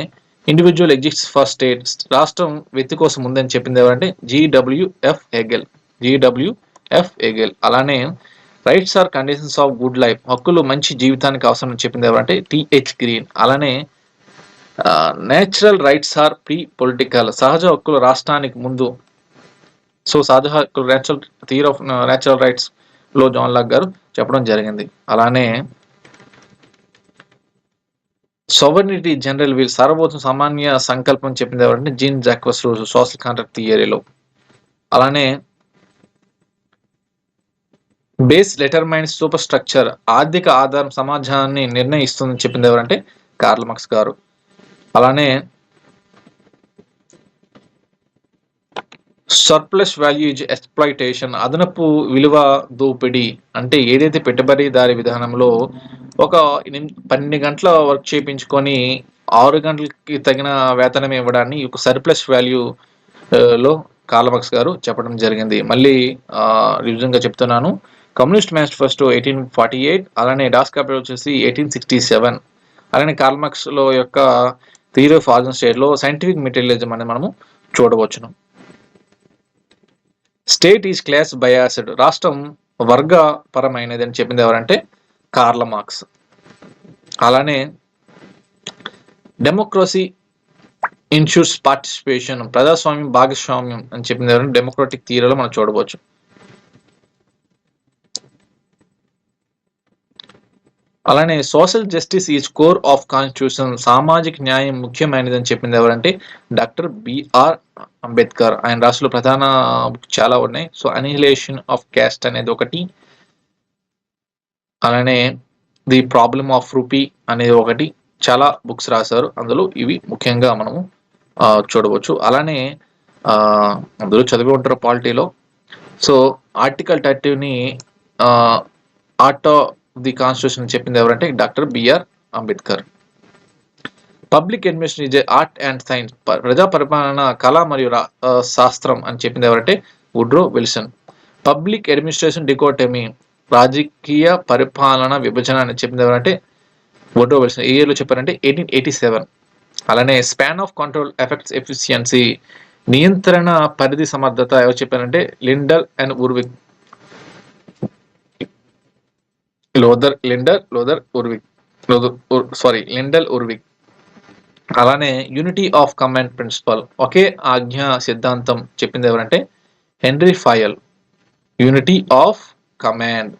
ఇండివిజువల్ ఎగ్జిస్ట్ ఫర్ స్టేట్, రాష్ట్రం వ్యక్తి కోసం ఉంది అని చెప్పింది ఎవరంటే జీడబ్ల్యూఎఫ్ హెగెల్. అలానే rights are conditions of good life, హక్కులు మంచి జీవితానికి అవసరం అని చెప్పింది ఎవరంటే టిహెచ్ గ్రీన్. అలానే natural rights are pre political, సహజ హక్కులు రాష్ట్రానికి ముందు. సో సహజ హక్కులు థియరీ ఆఫ్ నేచురల్ రైట్స్ లో జాన్ లాక్ గారు చెప్పడం జరిగింది. అలానే సోవర్నిటీ జనరల్ వీల్, సార్వభౌమ సామాన్య సంకల్పం చెప్పింది ఎవరంటే Jean Jacques Rousseau social contract థియరీలో. అలానే బేస్ డెటర్మైన్స్ సూపర్ స్ట్రక్చర్, ఆర్థిక ఆధారం సమాజాన్ని నిర్ణయిస్తుందని చెప్పింది ఎవరంటే కార్ల్ మార్క్స్ గారు. అలానే సర్ప్లస్ వాల్యూ ఇజ్ ఎక్స్ప్లాయిటేషన్, అదనపు విలువ దోపిడీ అంటే ఏదైతే పెట్టుబడిదారీ విధానంలో ఒక 12 గంటల వర్క్ చేయించుకొని 6 గంటలకి తగిన వేతనం ఇవ్వడాన్ని ఒక సర్ప్లస్ వాల్యూ లో కార్ల్ మార్క్స్ గారు చెప్పడం జరిగింది. మళ్ళీ రివిజన్గా చెప్తున్నాను. కమ్యూనిస్ట్ మేనిఫెస్టో 1848, అలానే డాస్ క్యాపిటల్ వచ్చేసి 1867. అలానే కార్ల్ మార్క్స్ లో యొక్క థియరీ ఆఫ్ ఆర్గన్ స్టేట్ లో సైంటిఫిక్ మెటీరియలిజం అనేది మనము చూడవచ్చును. స్టేట్ ఈజ్ క్లాస్ బయాస్డ్, రాష్ట్రం వర్గపరమైనది అని చెప్పింది ఎవరంటే కార్ల్ మార్క్స్. అలానే డెమోక్రసీ ఇన్షూర్స్ పార్టిసిపేషన్, ప్రజాస్వామ్యం భాగస్వామ్యం అని చెప్పింది ఎవరంటే డెమోక్రటిక్ థియరీలో మనం చూడవచ్చు. అలానే social justice is core of constitution, సామాజిక న్యాయం ముఖ్యమైనది అని చెప్పింది ఎవరంటే డాక్టర్ బిఆర్ అంబేద్కర్. ఆయన రాష్ట్రంలో ప్రధాన చాలా ఉన్నాయి. సో అనిహిలేషన్ ఆఫ్ క్యాస్ట్ అనేది ఒకటి, అలానే ది ప్రాబ్లమ్ ఆఫ్ రూపీ అనేది ఒకటి, చాలా బుక్స్ రాశారు. అందులో ఇవి ముఖ్యంగా మనము చూడవచ్చు. అలానే అందులో చదివి ఉంటారు పాలిటీలో. సో ఆర్టికల్ 30ని ఆర్ట్ ది కాన్స్టిట్యూషన్ చెప్పింది ఎవరంటే doctor B R Ambedkar. Public administration is art and science, ప్రజా పరిపాలన కళ మరియు శాస్త్రం అని చెప్పింది ఎవరంటే Woodrow Wilson. Public administration dichotomy, రాజకీయ పరిపాలన విభజన అని చెప్పింది ఎవరంటే వుడ్రో విల్సన్. ఏ ఇయర్లో చెప్పారంటే 1887. అలానే span of control effects efficiency, నియంత్రణ పరిధి సమర్థత ఎవరు చెప్పారంటే లిండల్ అండ్ ఉర్విక్. Lyndall Urwick. అలానే యూనిటీ ఆఫ్ కమాండ్ ప్రిన్సిపల్, ఒకే ఆజ్ఞ సిద్ధాంతం చెప్పింది ఎవరంటే Henri Fayol. Unity of command.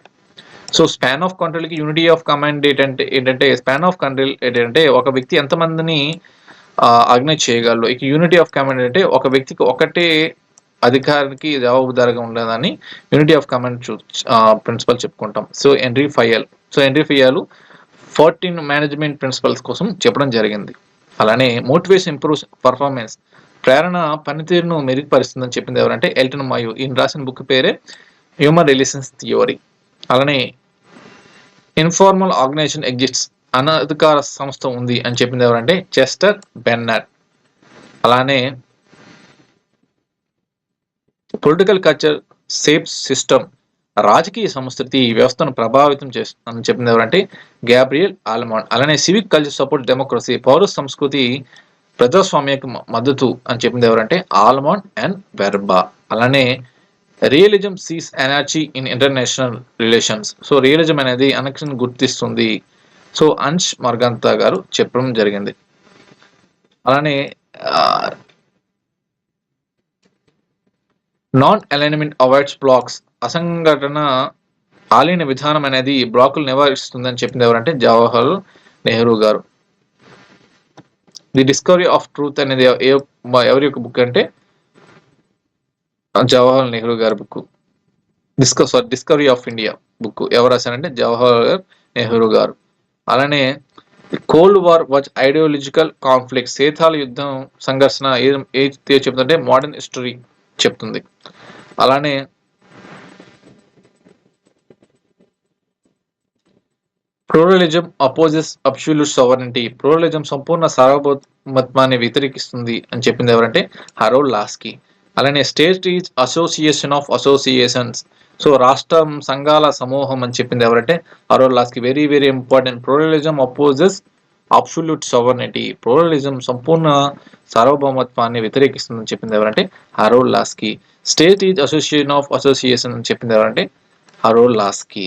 So span of control కి యూనిటీ ఆఫ్ కమాండ్ ఏంటంటే స్పాన్ ఆఫ్ కంట్రోల్ ఏంటంటే ఒక వ్యక్తి ఎంతమందిని ఆజ్ఞ చేయగలరు. ఇక యూనిటీ ఆఫ్ కమాండ్ అంటే ఒక వ్యక్తికి ఒకటే అధికారికి జవాబుదారిగా ఉండదని యూనిటీ ఆఫ్ కమాండ్ ప్రిన్సిపల్ చెప్పుకుంటాం. సో హెన్రీ ఫయల్ 14 మేనేజ్మెంట్ ప్రిన్సిపల్స్ కోసం చెప్పడం జరిగింది. అలానే మోటివేషన్ ఇంప్రూవ్స్ పర్ఫార్మెన్స్, ప్రేరణ పనితీరును మెరుగుపరుస్తుందని చెప్పింది ఎవరంటే ఎల్టన్ మాయో. ఈయన రాసిన బుక్ పేరే హ్యూమన్ రిలేషన్స్ థియరీ. అలానే ఇన్ఫార్మల్ ఆర్గనైజేషన్ ఎగ్జిస్ట్స్, అనధికార సంస్థ ఉంది అని చెప్పింది ఎవరంటే చెస్టర్ బెన్నట్. అలానే పొలిటికల్ కల్చర్ సేప్స్ సిస్టమ్, రాజకీయ సంస్కృతి వ్యవస్థను ప్రభావితం చేస్తుందని చెప్పింది ఎవరంటే గ్యాబ్రియల్ ఆల్మాండ్. అలానే సివిక్ కల్చర్ సపోర్ట్ డెమోక్రసీ, పౌర సంస్కృతి ప్రజాస్వామ్యకు మద్దతు అని చెప్పింది ఎవరంటే ఆల్మాండ్ అండ్ వెర్బా. అలానే realism sees anarchy in international relations, so realism అనేది అనక్షను గుర్తిస్తుంది సో అంష్ మర్గంతా గారు చెప్పడం జరిగింది. అలానే నాన్ అలైన్మెంట్ అవాయిడ్స్ బ్లాక్స్, అసంఘటన ఆలీన విధానం అనేది బ్లాకులు నివారిస్తుందని చెప్పింది ఎవరంటే జవహర్ నెహ్రూ గారు. ది డిస్కవరీ ఆఫ్ ట్రూత్ అనేది ఎవరి యొక్క బుక్ అంటే జవహర్ నెహ్రూ గారి బుక్. డిస్కవరీ ఆఫ్ ఇండియా బుక్ ఎవరు రాశారంటే జవహర్ నెహ్రూ గారు. అలానే cold war was ideological conflict, శీతాల యుద్ధం సంఘర్షణ ఏ చెప్తుందంటే మోడర్న్ హిస్టరీ చెప్తుంది. అలానే pluralism opposes absolute sovereignty, pluralism సంపూర్ణ సార్వభౌమత్వాన్ని వ్యతిరేకిస్తుంది అని చెప్పింది ఎవరంటే హరోల్డ్ లాస్కీ. అలానే state is association of associations, so రాష్ట్రం సంఘాల సమూహం అని చెప్పింది ఎవరంటే Harold Laski. Very very important. Pluralism opposes absolute sovereignty, pluralism సంపూర్ణ సార్వభౌమత్వాన్ని వ్యతిరేకిస్తుందని చెప్పింది ఎవరంటే Harold Laski. State is association of association అని చెప్పింది ఎవరంటే హరోల్డ్ లాస్కీ.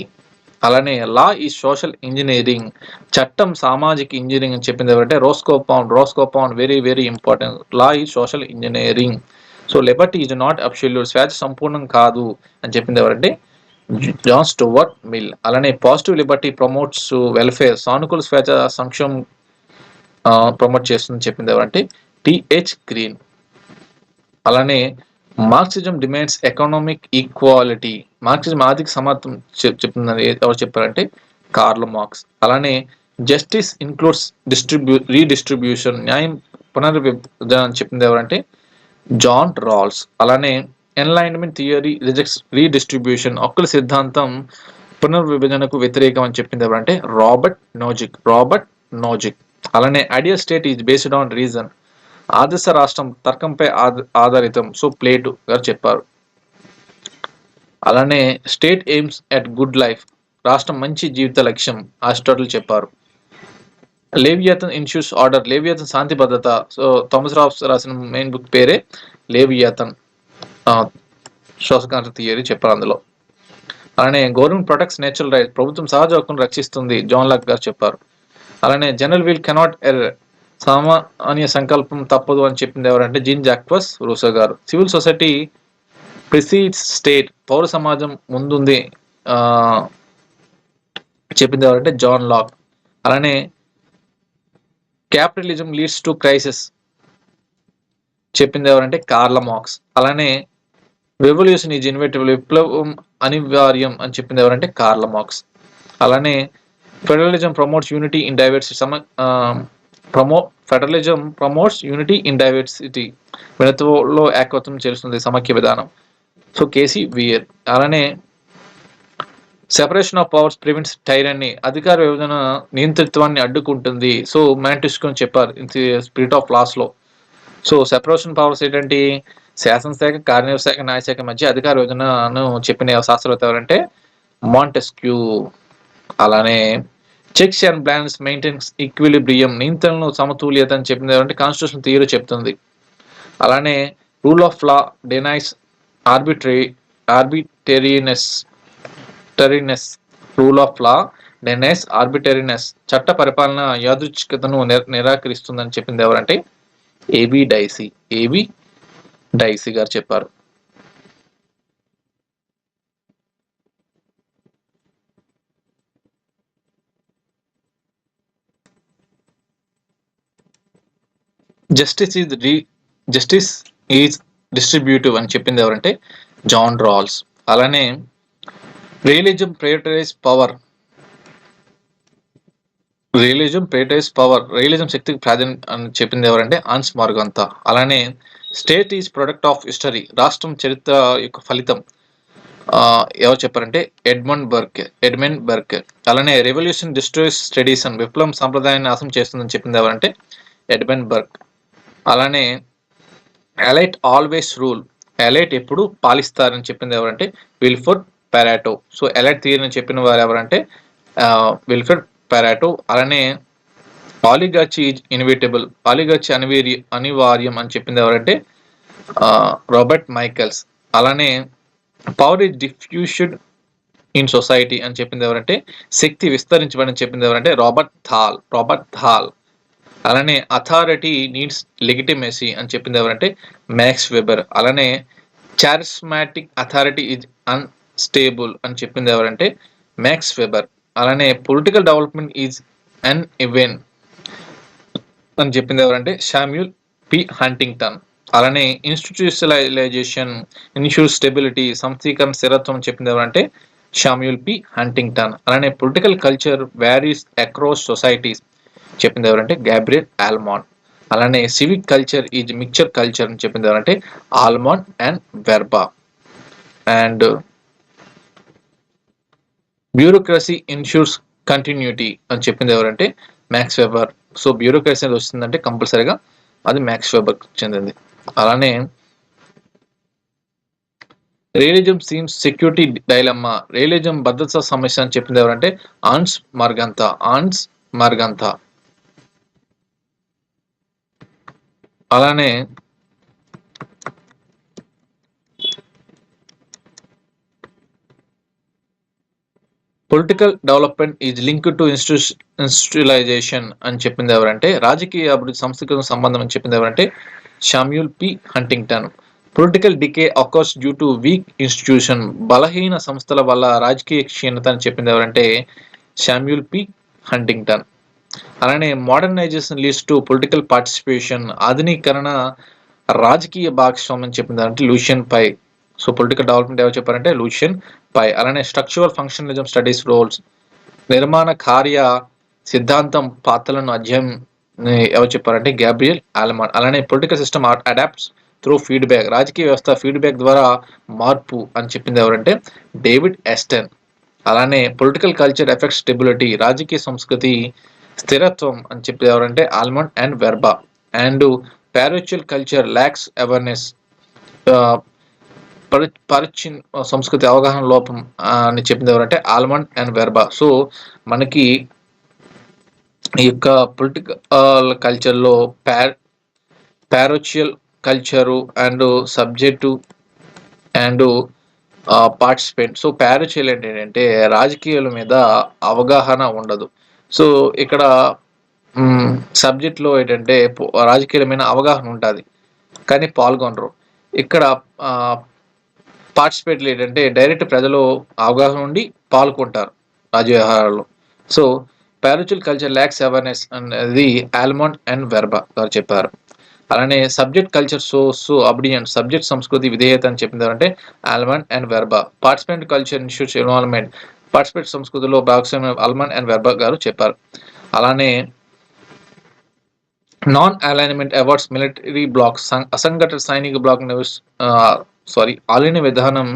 అలానే లా ఈ సోషల్ ఇంజనీరింగ్, చట్టం సామాజిక ఇంజనీరింగ్ అని చెప్పింది ఎవరంటే రోస్కోపౌండ్ వెరీ వెరీ ఇంపార్టెంట్. లా ఈ social engineering. So Liberty is not absolute, స్వేచ్ఛ సంపూర్ణం కాదు అని చెప్పింది ఎవరంటే జాన్ స్టూవర్ట్ మిల్. అలానే పాజిటివ్ లిబర్టీ ప్రమోట్స్ వెల్ఫేర్, సానుకూల స్వేచ్ఛ సంక్షేమం ప్రమోట్ చేస్తుందని చెప్పింది ఎవరంటే టిహెచ్ గ్రీన్. అలానే Marxism demands economic equality, Marxism ఆర్థిక సమానత్వం చెప్తుందని ఎవరు చెప్పారంటే కార్ల్ మార్క్స్. అలానే జస్టిస్ ఇన్క్లూడ్స్ రీడిస్ట్రిబ్యూషన్, న్యాయం పునర్విభజన అని చెప్పింది ఎవరంటే జాన్ రాల్స్. అలానే ఎన్లైన్మెంట్ థియరీ రిజెక్ట్స్ రీడిస్ట్రిబ్యూషన్, హక్కుల సిద్ధాంతం పునర్విభజనకు వ్యతిరేకం అని చెప్పింది ఎవరంటే రాబర్ట్ నోజిక్. అలానే ideal state is based on reason, ఆదర్శ రాష్ట్రం తర్కంపై ఆధారితం, సో ప్లేటో గారు చెప్పారు. అలానే state AIIMS at good life, రాష్ట్రం మంచి జీవిత లక్ష్యం, అరిస్టాటిల్ చెప్పారు. లేవియాథన్ ఇన్స్టిట్యూట్స్ ఆర్డర్, లేవియాథన్ శాంతి భద్రత, సో థామస్ రాబ్స్ రాసిన మెయిన్ బుక్ పేరే లేవియాథన్ శ్వాసకాంత థియరీ చెప్పారు అందులో. అలానే గవర్నమెంట్ ప్రొటెక్ట్స్ నేచురల్ రైట్స్, ప్రభుత్వం సహజ హక్కును రక్షిస్తుంది, జాన్ లాక్ గారు చెప్పారు. అలానే జనరల్ విల్ కెనాట్ ఎర్రర్, సామాన్య సంకల్పం తప్పదు అని చెప్పింది ఎవరంటే జీన్ జాక్వస్ రూసో గారు. సివిల్ సొసైటీ ప్రిసీడ్స్ స్టేట్, పౌర సమాజం ముందుంది చెప్పింది ఎవరంటే జాన్ లాక్. అలానే క్యాపిటలిజం లీడ్స్ టు క్రైసిస్ చెప్పింది ఎవరంటే కార్ల్ మార్క్స్. అలానే రెవల్యూషన్ ఈజ్ ఇన్వెటబుల్, విప్లవం అనివార్యం అని చెప్పింది ఎవరంటే కార్ల్ మార్క్స్. అలానే federalism promotes unity in diversity, federalism promotes unity in diversity, వినతులో ఏకత్వం చేస్తుంది సమైక్య విధానం, సో కేసీ వియర్. అలానే separation of powers prevents tyranny, అధికార విభజన నియంతృత్వాన్ని అడ్డుకుంటుంది, సో మాంటెస్క్యూ అని చెప్పారు స్పిరిట్ ఆఫ్ లాస్ లో. సో సెపరేషన్ పవర్స్ ఏంటంటే శాసనశాఖ, కార్యనిర్వాహక శాఖ, న్యాయశాఖ మధ్య అధికార విభజనను చెప్పిన శాస్త్రవేత్త ఎవరంటే మాంటెస్క్యూ. అలానే checks and balance maintains equilibrium, నియంత్రణను సమతుల్యత అని చెప్పింది ఎవరంటే కాన్స్టిట్యూషన్ థియరీ చెప్తుంది. అలానే rule of law denies arbitrariness, rule of law denies arbitrariness, చట్ట పరిపాలన యాదృచ్ఛికతను నిరాకరిస్తుందని చెప్పింది ఎవరంటే ఏబి డైసీ గారు చెప్పారు. జస్టిస్ ఈజ్ డిస్ట్రిబ్యూటివ్ అని చెప్పింది ఎవరంటే జాన్ రాల్స్. అలానే రియలిజం ప్రైవేటైజ్ పవర్, రియలిజం శక్తికి ప్రాధాన్యం అని చెప్పింది ఎవరంటే ఆన్స్ మార్గంతా. అలానే state is product of history, రాష్ట్రం చరిత్ర యొక్క ఫలితం ఎవరు చెప్పారంటే ఎడ్మండ్ బర్క్. అలానే రెవల్యూషన్ డిస్ట్రాయ్స్ ట్రెడిషన్, విప్లవం సాంప్రదాయాన్ని నాశనం చేస్తుందని చెప్పింది ఎవరంటే ఎడ్మండ్ బర్క్. అలానే ఎలైట్ ఆల్వేస్ రూల్, ఎలైట్ ఎప్పుడు పాలిస్తారని చెప్పింది ఎవరంటే విల్ఫర్డ్ పారాటో. సో ఎలైట్ థియరీని చెప్పిన వారు ఎవరంటే విల్ఫర్డ్ పారాటో. అలానే ఆలిగార్చీ ఈజ్ ఇన్విటబుల్, ఆలిగార్చీ అనివార్యం అని చెప్పింది ఎవరంటే రాబర్ట్ మైకెల్స్. అలానే power is diffused in society అని చెప్పింది ఎవరంటే, శక్తి విస్తరించబడని చెప్పింది ఎవరంటే రాబర్ట్ థాల్. అలానే అథారిటీ నీడ్స్ లెగిటిమసీ అని చెప్పింది ఎవరంటే మ్యాక్స్ వెబర్. అలానే చారిస్మాటిక్ అథారిటీ ఇస్ అన్స్టేబుల్ అని చెప్పింది ఎవరంటే మ్యాక్స్ వెబర్. అలానే political development is an event అని చెప్పింది ఎవరంటే శామ్యూల్ పి హంటింగ్టన్. అలానే ఇన్స్టిట్యూషనలైజేషన్ ఇన్ష్యూర్ స్టెబిలిటీ, సంస్థీకరణ స్థిరత్వం చెప్పింది ఎవరంటే శామ్యూల్ పి హంటింగ్టన్. అలానే political culture varies across societies చెప్పింది ఎవరంటే గ్యాబ్రియల్ ఆల్మాండ్. అలానే civic culture is mixture culture అని చెప్పింది ఎవరంటే Almond and Verba. And bureaucracy ensures continuity అని చెప్పింది ఎవరంటే మ్యాక్స్ వెబర్. సో బ్యూరోక్రసీ అనేది వస్తుందంటే కంపల్సరీగా అది మ్యాక్స్ వెబర్ చెందింది. అలానే realism seems security dilemma, realism భద్రతా సమస్య అని చెప్పింది ఎవరంటే ఆన్స్ మార్గంతా. అలానే political development is link to institutionalisation అని చెప్పింది ఎవరంటే, రాజకీయ అభివృద్ధి సంస్థకు సంబంధం అని చెప్పింది ఎవరంటే Samuel P Huntington. Political decay occurs due to weak institution, బలహీన సంస్థల వల్ల రాజకీయ క్షీణత అని చెప్పింది ఎవరంటే శామ్యూల్ పి హంటింగ్టన్. అలానే modernisation leads to political participation, ఆధునీకరణ రాజకీయ భాగస్వామ్యం అని చెప్పింది అంటే Lucian Pye. So political development ఎవరు చెప్పారంటే లూషియన్ పై. అలానే స్ట్రక్చరల్ ఫంక్షనలిజం స్టడీస్ రోల్స్, నిర్మాణ కార్య సిద్ధాంతం పాత్రలను అధ్యయనం ఎవరు చెప్పారంటే గ్యాబ్రియల్ ఆల్మాండ్. అలానే political system adapts through feedback, రాజకీయ వ్యవస్థ ఫీడ్బ్యాక్ ద్వారా మార్పు అని చెప్పింది ఎవరంటే డేవిడ్ ఎస్టన్. అలానే పొలిటికల్ కల్చర్ ఎఫెక్ట్స్ స్టెబిలిటీ, రాజకీయ సంస్కృతి స్థిరత్వం అని చెప్పింది ఎవరంటే Almond and Verba. And parochial culture lacks awareness, పరిచిన్ సంస్కృతి అవగాహన లోపం అని చెప్పింది ఎవరంటే ఆల్మాండ్ అండ్ వెర్బా. సో మనకి ఈ యొక్క పొలిటికల్ కల్చర్లో parochial culture and subject and participant. So parochial ఏంటంటే రాజకీయాల మీద అవగాహన ఉండదు. సో ఇక్కడ సబ్జెక్ట్లో ఏంటంటే రాజకీయాల మీద అవగాహన ఉంటుంది కానీ పాల్గొనరు. ఇక్కడ పార్టిసిపేట్లు ఏంటంటే డైరెక్ట్ ప్రజలు అవగాహన ఉండి పాల్గొంటారు రాజ్య వ్యవహారాల్లో. So parochial culture lacks awareness అనేది ఆల్మాండ్ అండ్ వెర్బా గారు చెప్పారు. అలానే subject culture so obedience, subject సంస్కృతి విధేయత అని చెప్పింది అంటే Almond and Verba. Participant culture institutes involvement, participate సంస్కృతిలో భాగస్వామ్యం ఆల్మాండ్ అండ్ వెర్బా గారు చెప్పారు. అలానే non alignment avoids military blocks, అసంఘటిత సైనిక బ్లాక్ ఆలిన విధానం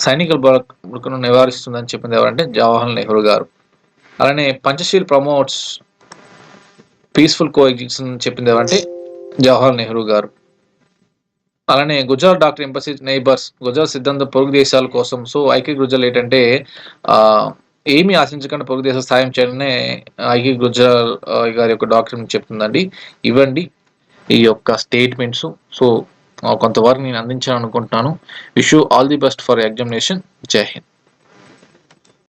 సైనిక బ్లాక్ను నివారిస్తుందని చెప్పింది ఎవరంటే జవహర్లాల్ నెహ్రూ గారు. అలానే పంచశీల్ ప్రమోట్స్ పీస్ఫుల్ కోఎగ్జిస్టెన్స్ అని చెప్పింది ఎవరంటే జవహర్లాల్ నెహ్రూ గారు. అలానే Gujarat doctor emphasis neighbours, Gujarat సిద్ధాంతం పొరుగు దేశాల కోసం. సో ఐక్య గుజరాత్ ఏంటంటే ఏమీ ఆశించకుండా పొరుగు దేశాలు సాయం చేయాలనే ఐక్య గుజరాత్ గారి యొక్క డాక్టర్ చెప్తుందండి. ఇవ్వండి ఈ యొక్క స్టేట్మెంట్స్. సో కొంతవరకు నేను అందించాను అనుకుంటున్నాను. Wish you all the best for examination. జై హింద్.